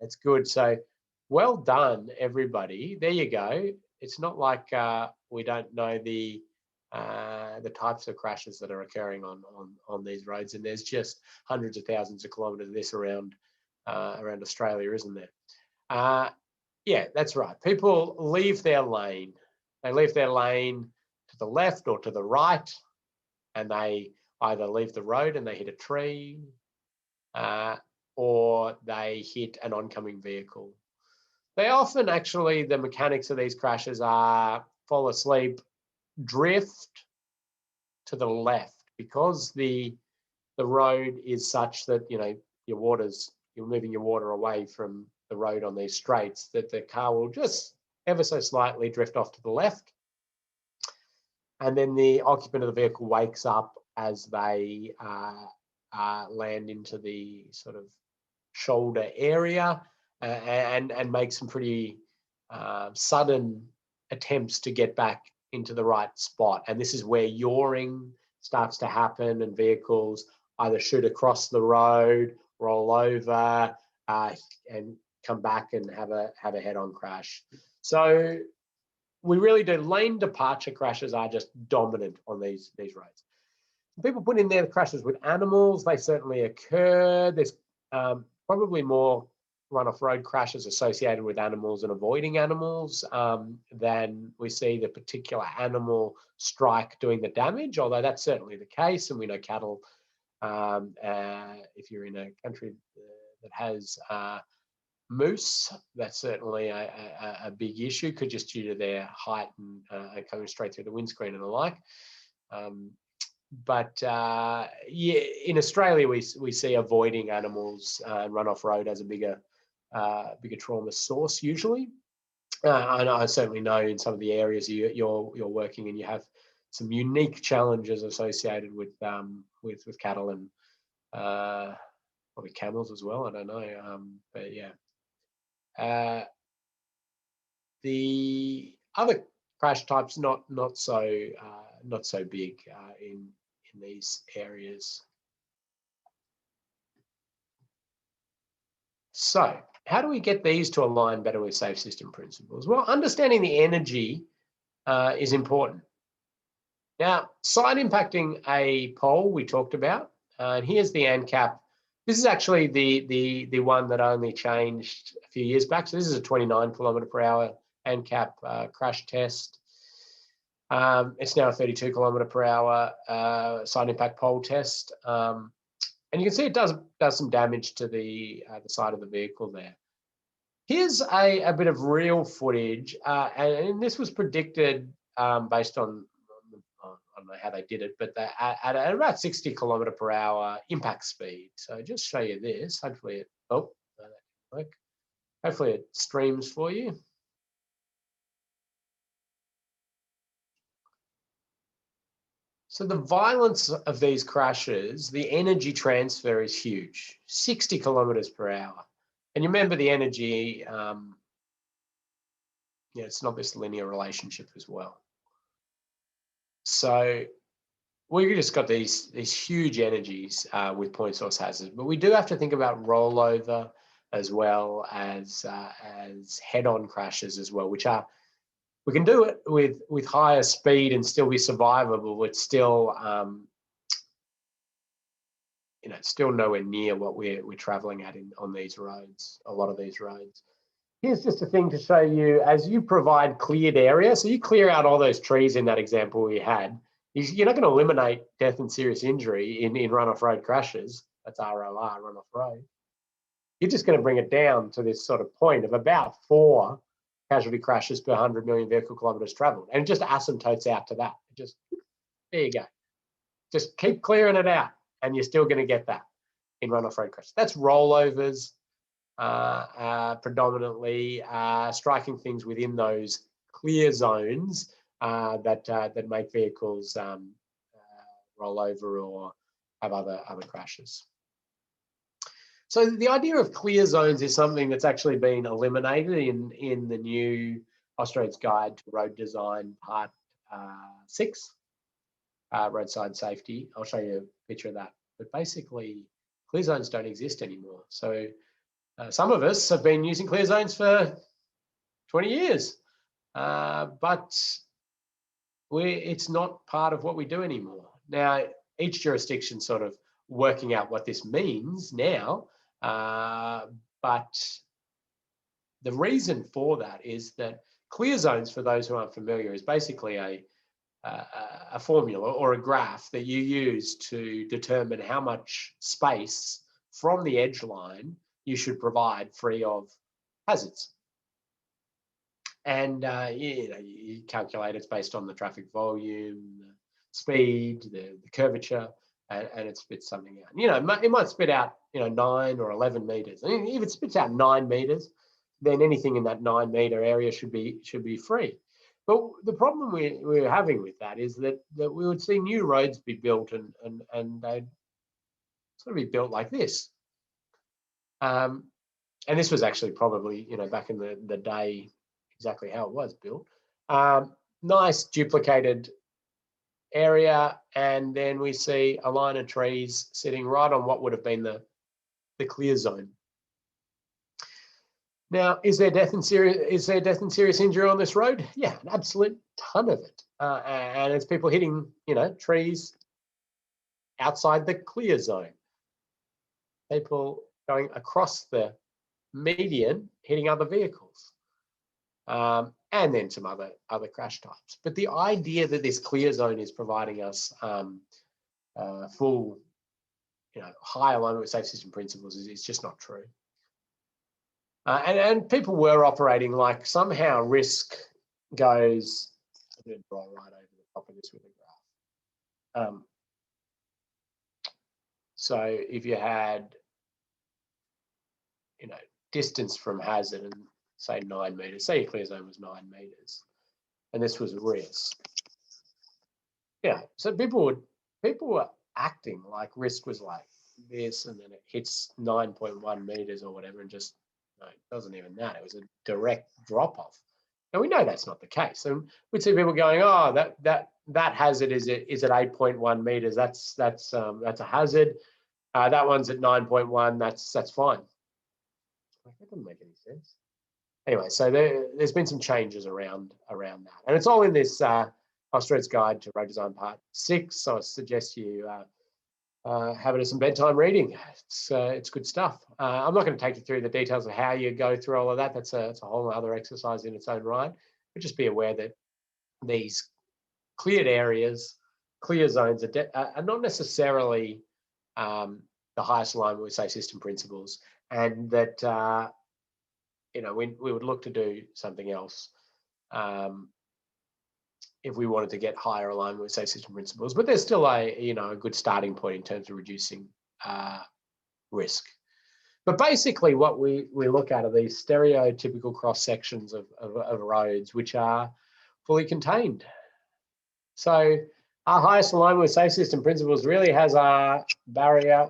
Speaker 2: It's good. So well done, everybody. There you go. It's not like we don't know the types of crashes that are occurring on these roads, and there's just hundreds of thousands of kilometers of this around Australia, isn't there? Yeah, that's right. People leave their lane. They leave their lane to the left or to the right, and they either leave the road and they hit a tree, or they hit an oncoming vehicle. They often actually, the mechanics of these crashes are fall asleep, drift to the left, because the road is such that, you know, you're moving your water away from the road on these straights, that the car will just ever so slightly drift off to the left. And then the occupant of the vehicle wakes up as they land into the sort of shoulder area, and make some pretty sudden attempts to get back into the right spot. And this is where yawing starts to happen, and vehicles either shoot across the road, roll over, and come back and have a head-on crash. So we really do. Lane departure crashes are just dominant on these roads. People put in there the crashes with animals. They certainly occur. There's probably more run-off road crashes associated with animals and avoiding animals than we see the particular animal strike doing the damage, although that's certainly the case. And we know cattle, if you're in a country that has moose, that's certainly a big issue, could just due to their height and coming straight through the windscreen and the like. But yeah, in Australia, we see avoiding animals and run-off road as a bigger trauma source usually. And I certainly know in some of the areas you're working in, you have some unique challenges associated with cattle and probably camels as well. I don't know, but yeah. The other crash types not so big in these areas. So how do we get these to align better with safe system principles? Well, understanding the energy is important. Now, side impacting a pole we talked about, and here's the ANCAP. This is actually the one that only changed a few years back. So this is a 29 kilometer per hour ANCAP crash test. It's now a 32 km/h side impact pole test. And you can see it does some damage to the side of the vehicle there. Here's a bit of real footage, and this was predicted based on, I don't know how they did it, but at about 60 km/h impact speed. So just show you this. Hopefully it, oh, no, that didn't work. Hopefully it streams for you. So the violence of these crashes, the energy transfer is huge, 60 km/h. And you remember the energy, it's not this linear relationship as well. So we've just got these huge energies with point source hazards, but we do have to think about rollover as well as head-on crashes as well, which are, we can do it with higher speed and still be survivable, but still, still nowhere near what we're traveling at on these roads, a lot of these roads. Here's just a thing to show you as you provide cleared area. So you clear out all those trees in that example we had. You're not going to eliminate death and serious injury in run-off road crashes. That's ROR, run-off road. You're just going to bring it down to this sort of point of about 4 casualty crashes per 100 million vehicle kilometers traveled, and it just asymptotes out to that. Just, there you go. Just keep clearing it out, and you're still going to get that in run-off road crashes. That's rollovers, predominantly striking things within those clear zones that make vehicles roll over or have other crashes. So the idea of clear zones is something that's actually been eliminated in the new Australia's Guide to Road Design Part 6, roadside safety. I'll show you a picture of that. But basically, clear zones don't exist anymore. So some of us have been using clear zones for 20 years, but it's not part of what we do anymore. Now, each jurisdiction sort of working out what this means now, but the reason for that is that clear zones, for those who aren't familiar, is basically a formula or a graph that you use to determine how much space from the edge line you should provide free of hazards. And you calculate it's based on the traffic volume, the speed, the curvature, and it spits something out. It might spit out 9 or 11 meters. And if it spits out 9 meters, then anything in that 9 meter area should be free. But the problem we're having with that is that we would see new roads be built and they'd sort of be built like this. And this was actually probably back in the day exactly how it was built. Nice duplicated area, and then we see a line of trees sitting right on what would have been the clear zone. Now, is there death and serious injury on this road? Yeah, an absolute ton of it, and it's people hitting trees outside the clear zone. People going across the median, hitting other vehicles. And then some other crash types. But the idea that this clear zone is providing us full, high alignment with safe system principles is just not true. And people were operating like somehow risk goes. I'm going to draw right over the top of this with a graph. So if you had, distance from hazard and say 9 meters, say your clear zone was 9 meters, and this was risk. Yeah, so people were acting like risk was like this, and then it hits 9.1 meters or whatever, and just it doesn't even matter. It was a direct drop off. Now we know that's not the case, and we'd see people going, "Oh, that hazard is at 8.1 meters. That's a hazard. That one's at 9.1. That's fine." That doesn't make any sense. Anyway, so there's been some changes around that, and it's all in this Australia's Guide to Road Design Part 6. So I suggest you have it as some bedtime reading. It's good stuff. I'm not going to take you through the details of how you go through all of that. That's a whole other exercise in its own right. But just be aware that these cleared areas, clear zones are not necessarily the highest alignment with safe system principles, and that we would look to do something else if we wanted to get higher alignment with safe system principles. But there's still a good starting point in terms of reducing risk. But basically, what we look at are these stereotypical cross sections of roads which are fully contained. So our highest alignment with safe system principles really has our barrier,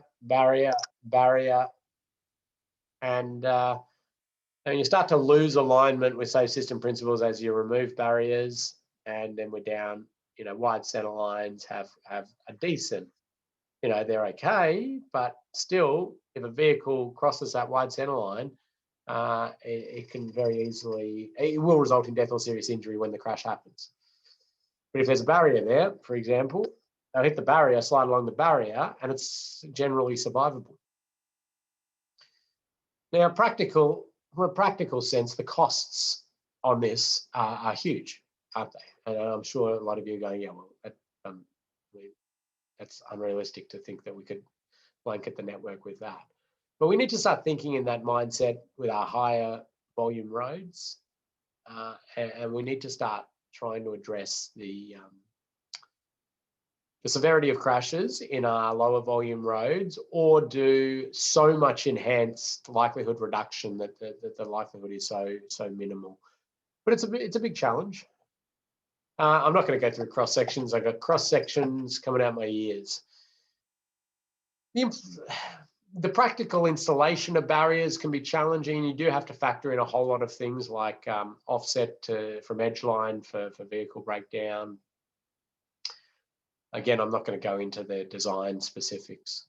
Speaker 2: and you start to lose alignment with safe system principles as you remove barriers, and then we're down. Wide center lines have a decent, they're okay, but still, if a vehicle crosses that wide center line, it can very easily, it will result in death or serious injury when the crash happens. But if there's a barrier there, for example, they'll hit the barrier, slide along the barrier, and it's generally survivable. Now, from a practical sense, the costs on this are huge, aren't they? And I'm sure a lot of you are going, yeah, well, that's unrealistic to think that we could blanket the network with that. But we need to start thinking in that mindset with our higher volume roads, and we need to start trying to address the severity of crashes in our lower volume roads, or do so much enhanced likelihood reduction that the likelihood is so minimal. But it's a big challenge. I'm not going to go through cross sections. I've got cross sections coming out my ears. The practical installation of barriers can be challenging. You do have to factor in a whole lot of things like offset from edge line for vehicle breakdown. Again, I'm not going to go into the design specifics.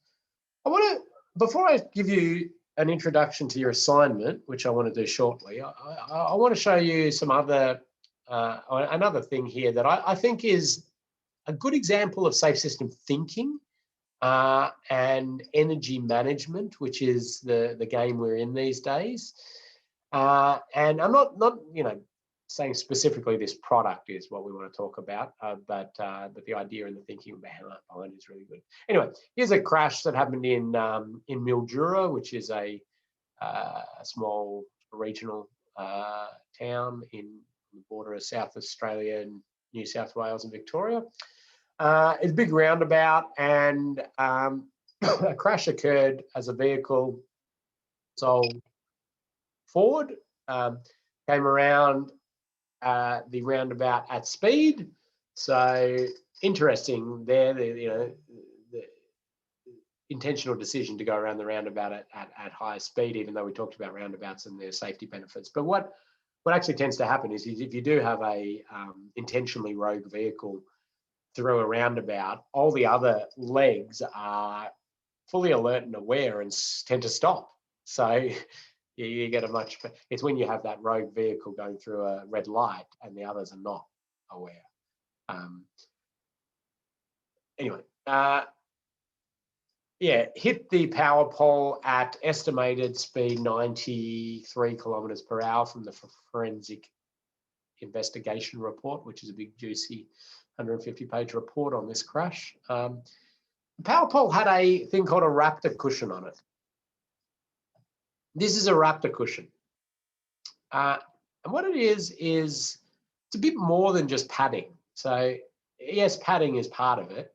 Speaker 2: Before I give you an introduction to your assignment, which I want to do shortly, I want to show you some another thing here that I think is a good example of safe system thinking and energy management, which is the game we're in these days. And I'm not saying specifically this product is what we want to talk about, but the idea and the thinking behind it is really good. Anyway, here's a crash that happened in Mildura, which is a small regional town in the border of South Australia and New South Wales and Victoria. It's a big roundabout, and a crash occurred as a vehicle sold forward, came around the roundabout at speed. So interesting there, the intentional decision to go around the roundabout at high speed, even though we talked about roundabouts and their safety benefits. But what actually tends to happen is if you do have a intentionally rogue vehicle through a roundabout, all the other legs are fully alert and aware and tend to stop. So you get it's when you have that rogue vehicle going through a red light and the others are not aware. Anyway, hit the power pole at estimated speed 93 kilometers per hour from the forensic investigation report, which is a big juicy 150-page report on this crash. The power pole had a thing called a Raptor cushion on it. This is a Raptor cushion. And what it is it's a bit more than just padding. So yes, padding is part of it,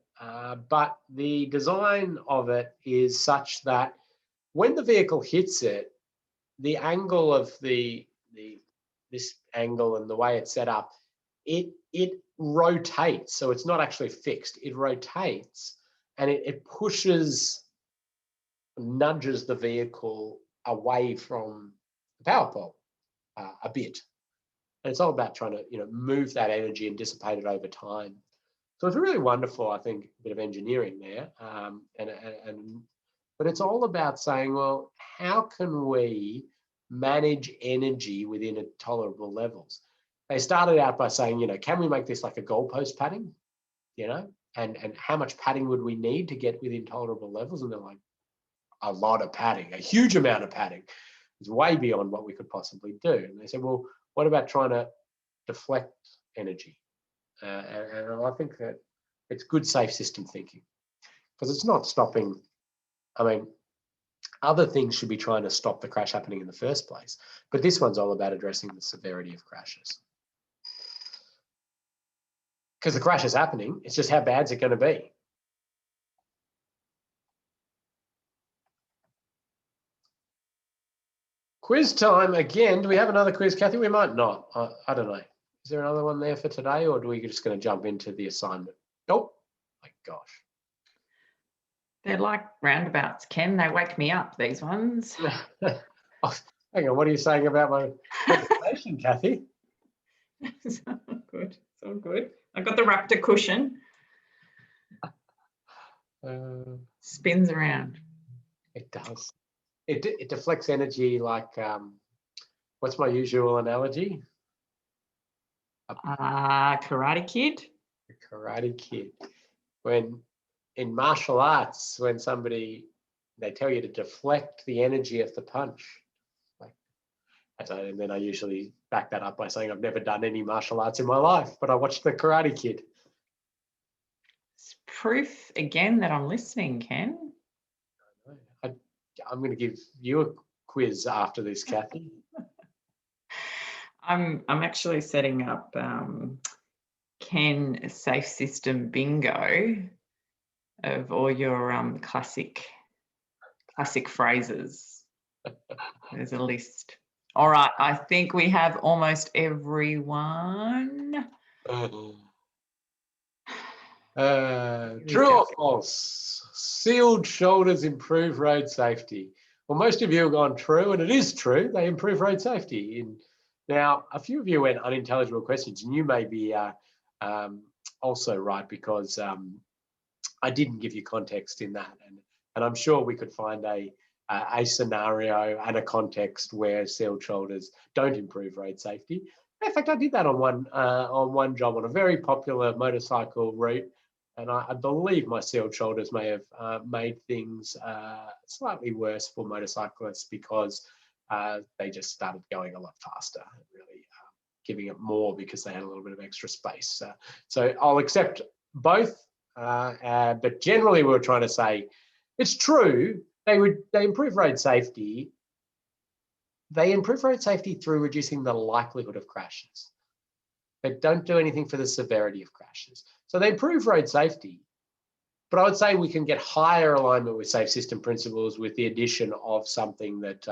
Speaker 2: but the design of it is such that when the vehicle hits it, the angle of this angle and the way it's set up, it rotates. So it's not actually fixed. It rotates, and it nudges the vehicle away from the power pole a bit. And it's all about trying to move that energy and dissipate it over time. So it's a really wonderful, I think, bit of engineering there. But it's all about saying, well, how can we manage energy within tolerable levels? They started out by saying, can we make this like a goalpost padding? And how much padding would we need to get within tolerable levels? And they're like, a lot of padding, a huge amount of padding. It's way beyond what we could possibly do. And they said, well, what about trying to deflect energy? And I think that it's good safe system thinking, because it's not stopping. I mean, other things should be trying to stop the crash happening in the first place, but this one's all about addressing the severity of crashes. Because the crash is happening, it's just how bad is it going to be? Quiz time again. Do we have another quiz, Kathy? We might not. I don't know. Is there another one there for today, or are we just going to jump into the assignment? Nope. My gosh.
Speaker 1: They're like roundabouts, Ken. They wake me up, these ones.
Speaker 2: Oh, hang on. What are you saying about my presentation, Kathy?
Speaker 1: It's all good. It's all good. I got the Raptor cushion. Spins around.
Speaker 2: It does. It deflects energy like, what's my usual analogy?
Speaker 1: Karate Kid.
Speaker 2: The Karate Kid. When in martial arts, when they tell you to deflect the energy of the punch. And then I usually back that up by saying I've never done any martial arts in my life, but I watched the Karate Kid.
Speaker 1: It's proof again that I'm listening, Ken.
Speaker 2: I'm going to give you a quiz after this, Kathy.
Speaker 1: I'm actually setting up Ken a safe system bingo of all your classic phrases. There's a list. All right, I think we have almost everyone.
Speaker 2: True or false? Sealed shoulders improve road safety. Well, most of you have gone true, and it is true. They improve road safety. Now, a few of you went unintelligible questions, and you may be also right, because I didn't give you context in that, and I'm sure we could find a scenario and a context where sealed shoulders don't improve road safety. In fact, I did that on one job on a very popular motorcycle route, and I believe my sealed shoulders may have made things slightly worse for motorcyclists, because they just started going a lot faster, really giving it more because they had a little bit of extra space. So I'll accept both, but generally we were trying to say it's true. They improve road safety. They improve road safety through reducing the likelihood of crashes. They don't do anything for the severity of crashes. So they improve road safety, but I would say we can get higher alignment with safe system principles with the addition of something that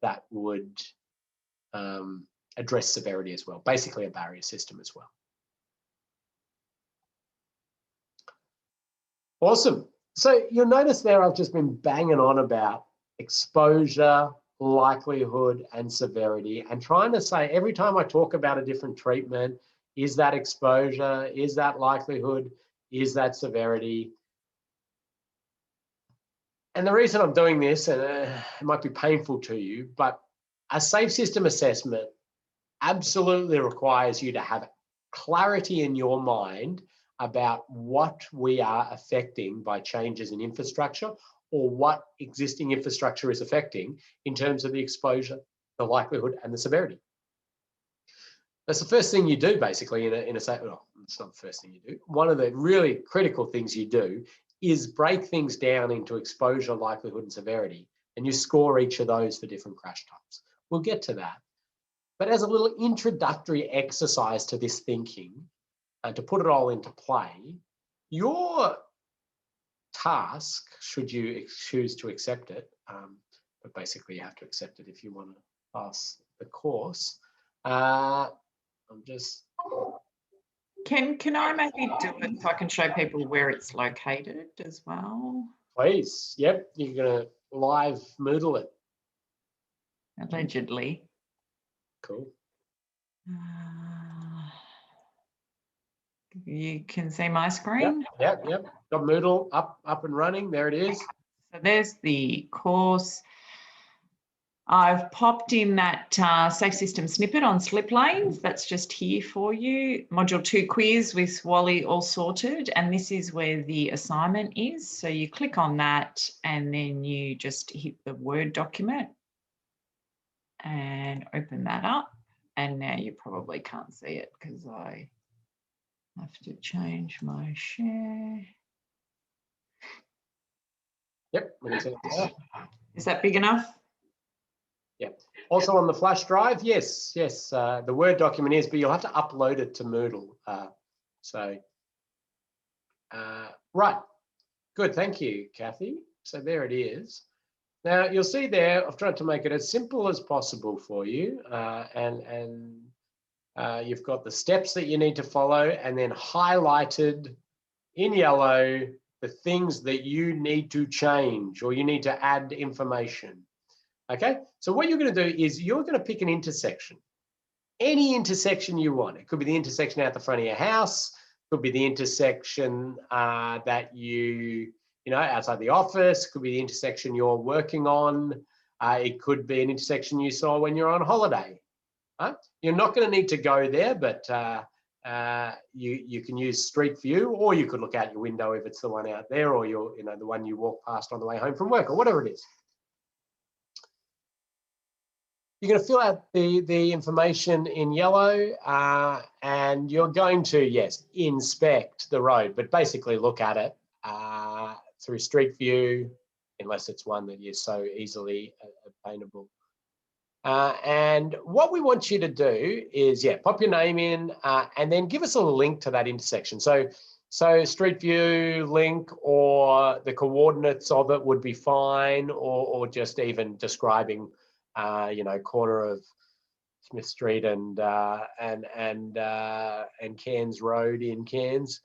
Speaker 2: that would address severity as well, basically a barrier system as well. Awesome. So you'll notice there I've just been banging on about exposure, likelihood, and severity, and trying to say every time I talk about a different treatment, is that exposure, is that likelihood, is that severity? And the reason I'm doing this, and it might be painful to you, but a safe system assessment absolutely requires you to have clarity in your mind about what we are affecting by changes in infrastructure, or what existing infrastructure is affecting in terms of the exposure, the likelihood, and the severity. That's the first thing you do, basically, in a safe. Well, it's not the first thing you do. One of the really critical things you do is break things down into exposure, likelihood, and severity, and you score each of those for different crash types. We'll get to that. But as a little introductory exercise to this thinking, and to put it all into play, your task, should you choose to accept it, but basically you have to accept it if you want to pass the course. I'm just...
Speaker 1: Can I maybe do it so I can show people where it's located as well?
Speaker 2: Please. Yep, you're going to live Moodle it.
Speaker 1: Allegedly.
Speaker 2: Cool.
Speaker 1: You can see my screen?
Speaker 2: Yep. Got Moodle up and running. There it is.
Speaker 1: So there's the course. I've popped in that safe system snippet on slip lanes. That's just here for you. Module 2 quiz with Wally all sorted. And this is where the assignment is. So you click on that and then you just hit the Word document and open that up. And now you probably can't see it because I I have to change my share.
Speaker 2: Yep, we can see it.
Speaker 1: Is that big enough?
Speaker 2: Yep. Also on the flash drive, yes, the Word document is, but you'll have to upload it to Moodle. Right, good, thank you, Kathy. So there it is. Now you'll see there, I've tried to make it as simple as possible for you, you've got the steps that you need to follow, and then highlighted in yellow the things that you need to change or you need to add information. Okay, so what you're going to do is you're going to pick an intersection, any intersection you want. It could be the intersection out the front of your house, could be the intersection that you know, outside the office, could be the intersection you're working on. It could be an intersection you saw when you're on holiday. You're not going to need to go there, but you can use Street View, or you could look out your window if it's the one out there, or the one you walk past on the way home from work, or whatever it is. You're going to fill out the information in yellow, and you're going to, yes, inspect the road, but basically look at it through Street View, unless it's one that is so easily obtainable. And what we want you to do is, pop your name in and then give us a link to that intersection. So Street View link, or the coordinates of it would be fine, or just even describing, corner of Smith Street and Cairns Road in Cairns,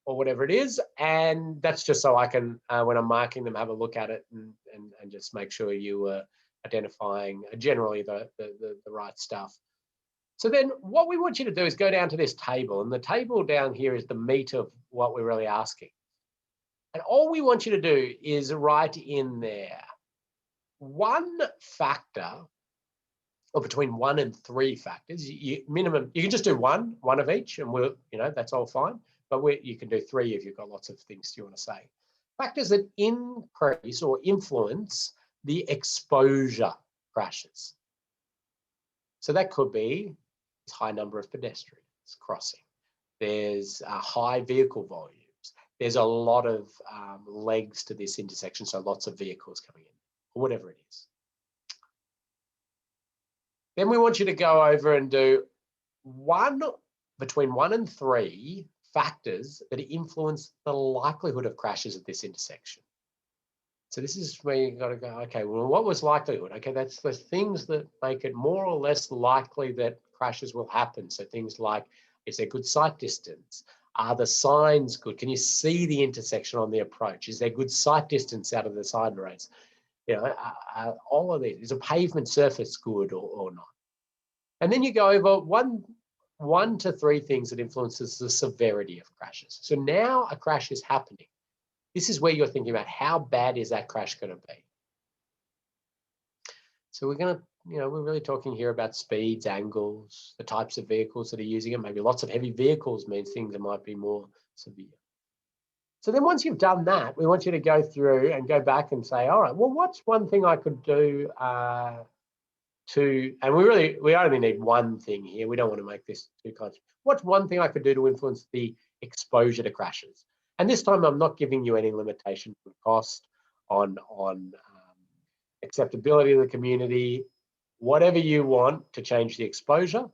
Speaker 2: or whatever it is. And that's just so I can, when I'm marking them, have a look at it and just make sure you are identifying generally the right stuff. So then what we want you to do is go down to this table, and the table down here is the meat of what we're really asking. And all we want you to do is write in there one factor, or between 1 and 3 factors. Minimum, you can just do one of each, and that's all fine. But you can do 3 if you've got lots of things you want to say. Factors that increase or influence the exposure crashes. So that could be a high number of pedestrians crossing. There's high vehicle volumes. There's a lot of legs to this intersection, so lots of vehicles coming in, or whatever it is. Then we want you to go over and do between 1 and 3 factors that influence the likelihood of crashes at this intersection. So this is where you've got to go, okay, well, what was likelihood? Okay, that's the things that make it more or less likely that crashes will happen. So things like, is there good sight distance? Are the signs good? Can you see the intersection on the approach? Is there good sight distance out of the side roads? All of these. Is a pavement surface good or not? And then you go over one to 3 things that influences the severity of crashes. So now a crash is happening. This is where you're thinking about how bad is that crash going to be. So we're going to, we're really talking here about speeds, angles, the types of vehicles that are using it. Maybe lots of heavy vehicles means things that might be more severe. So then once you've done that, we want you to go through and go back and say, all right, well, what's one thing I could do and we only need one thing here. We don't want to make this too complex. What's one thing I could do to influence the exposure to crashes? And this time I'm not giving you any limitation on cost, on acceptability of the community, whatever you want to change the exposure,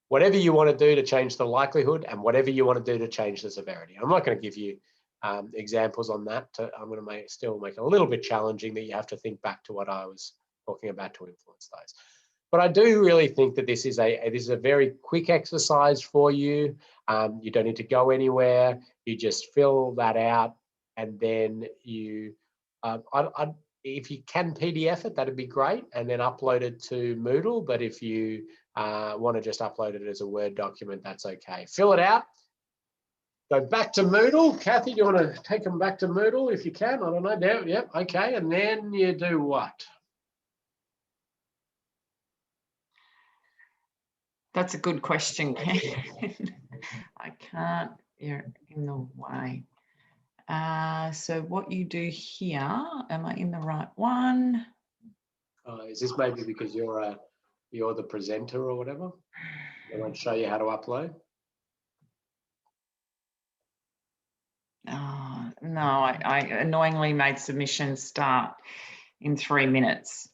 Speaker 2: whatever you want to do to change the likelihood, and whatever you want to do to change the severity. I'm not going to give you examples on that. I'm going to still make it a little bit challenging that you have to think back to what I was talking about to influence those. But I do really think that this is a very quick exercise for you. You don't need to go anywhere. You just fill that out, and then you, if you can PDF it, that'd be great, and then upload it to Moodle. But if you want to just upload it as a Word document, that's okay. Fill it out. Go back to Moodle. Kathy, do you want to take them back to Moodle if you can? I don't know. There, yep, okay. And then you do what?
Speaker 1: That's a good question, Ken. I can't, you're in the way. So what you do here, am I in the right one?
Speaker 2: Is this maybe because you're the presenter or whatever? They won't show you how to upload?
Speaker 1: No, I annoyingly made submission start in 3 minutes.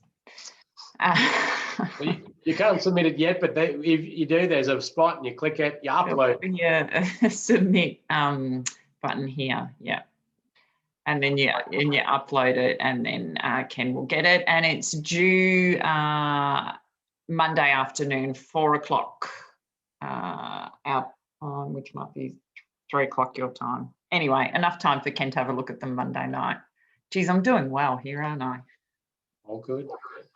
Speaker 2: Well, you can't submit it yet, but if you do, there's a spot and you click it, you upload.
Speaker 1: Yeah, submit button here. Yeah. And then you upload it, and then Ken will get it, and it's due Monday afternoon, 4 o'clock our time, which might be 3 o'clock your time. Anyway, enough time for Ken to have a look at them Monday night. Geez, I'm doing well here, aren't I?
Speaker 2: All good.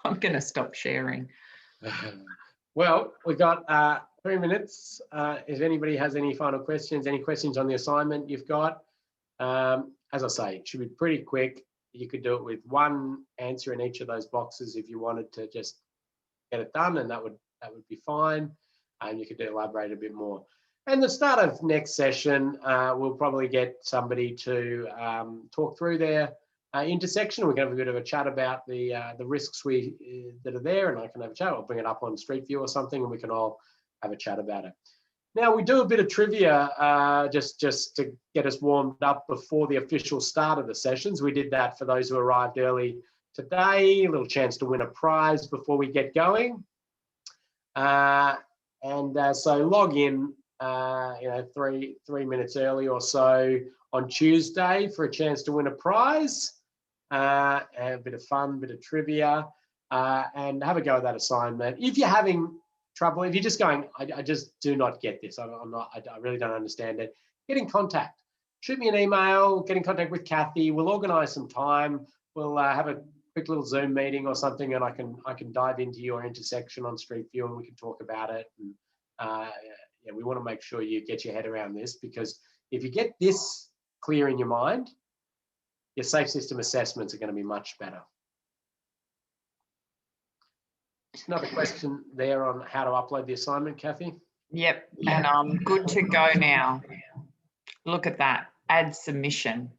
Speaker 1: I'm going to stop sharing.
Speaker 2: Well, we've got 3 minutes. If anybody has any final questions, any questions on the assignment you've got, as I say, it should be pretty quick. You could do it with one answer in each of those boxes if you wanted to just get it done, and that would be fine. And you could elaborate a bit more. And the start of next session, we'll probably get somebody to talk through their intersection. We can have a bit of a chat about the risks that are there, and I can have a chat. I'll bring it up on Street View or something, and we can all have a chat about it. Now, we do a bit of trivia just to get us warmed up before the official start of the sessions. We did that for those who arrived early today, a little chance to win a prize before we get going. So log in, 3 minutes early or so on Tuesday for a chance to win a prize. And a bit of fun, a bit of trivia, and have a go at that assignment. If you're having trouble, if you're just going, I just do not get this, I really don't understand it, get in contact. Shoot me an email, get in contact with Kathy. We'll organise some time. We'll have a quick little Zoom meeting or something, and I can dive into your intersection on Street View, and we can talk about it. And yeah, we want to make sure you get your head around this, because if you get this clear in your mind, your safe system assessments are going to be much better. Another question there on how to upload the assignment, Kathy.
Speaker 1: Yep, and I'm good to go now. Look at that, add submission.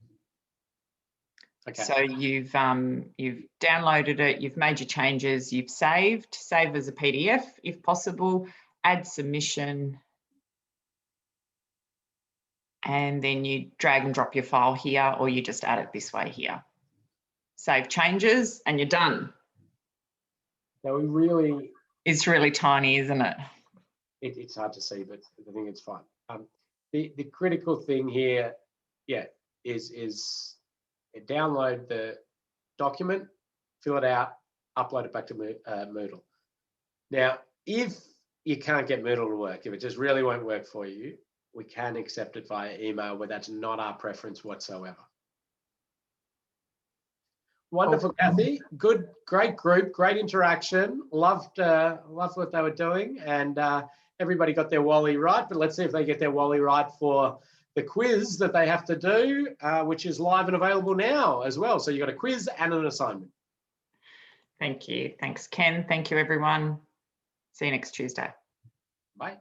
Speaker 2: Okay.
Speaker 1: So you've downloaded it, you've made your changes, you've save as a PDF if possible, add submission, and then you drag and drop your file here, or you just add it this way here. Save changes and you're done.
Speaker 2: Now
Speaker 1: it's really tiny, isn't it?
Speaker 2: It's hard to see, but I think it's fine. The critical thing here, yeah, is download the document, fill it out, upload it back to Moodle. Now, if you can't get Moodle to work, if it just really won't work for you, we can accept it via email, but that's not our preference whatsoever. Wonderful, Kathy. Good, great group, great interaction. Loved what they were doing, and everybody got their Wally right. But let's see if they get their Wally right for the quiz that they have to do, which is live and available now as well. So you've got a quiz and an assignment.
Speaker 1: Thank you. Thanks, Ken. Thank you, everyone. See you next Tuesday.
Speaker 2: Bye.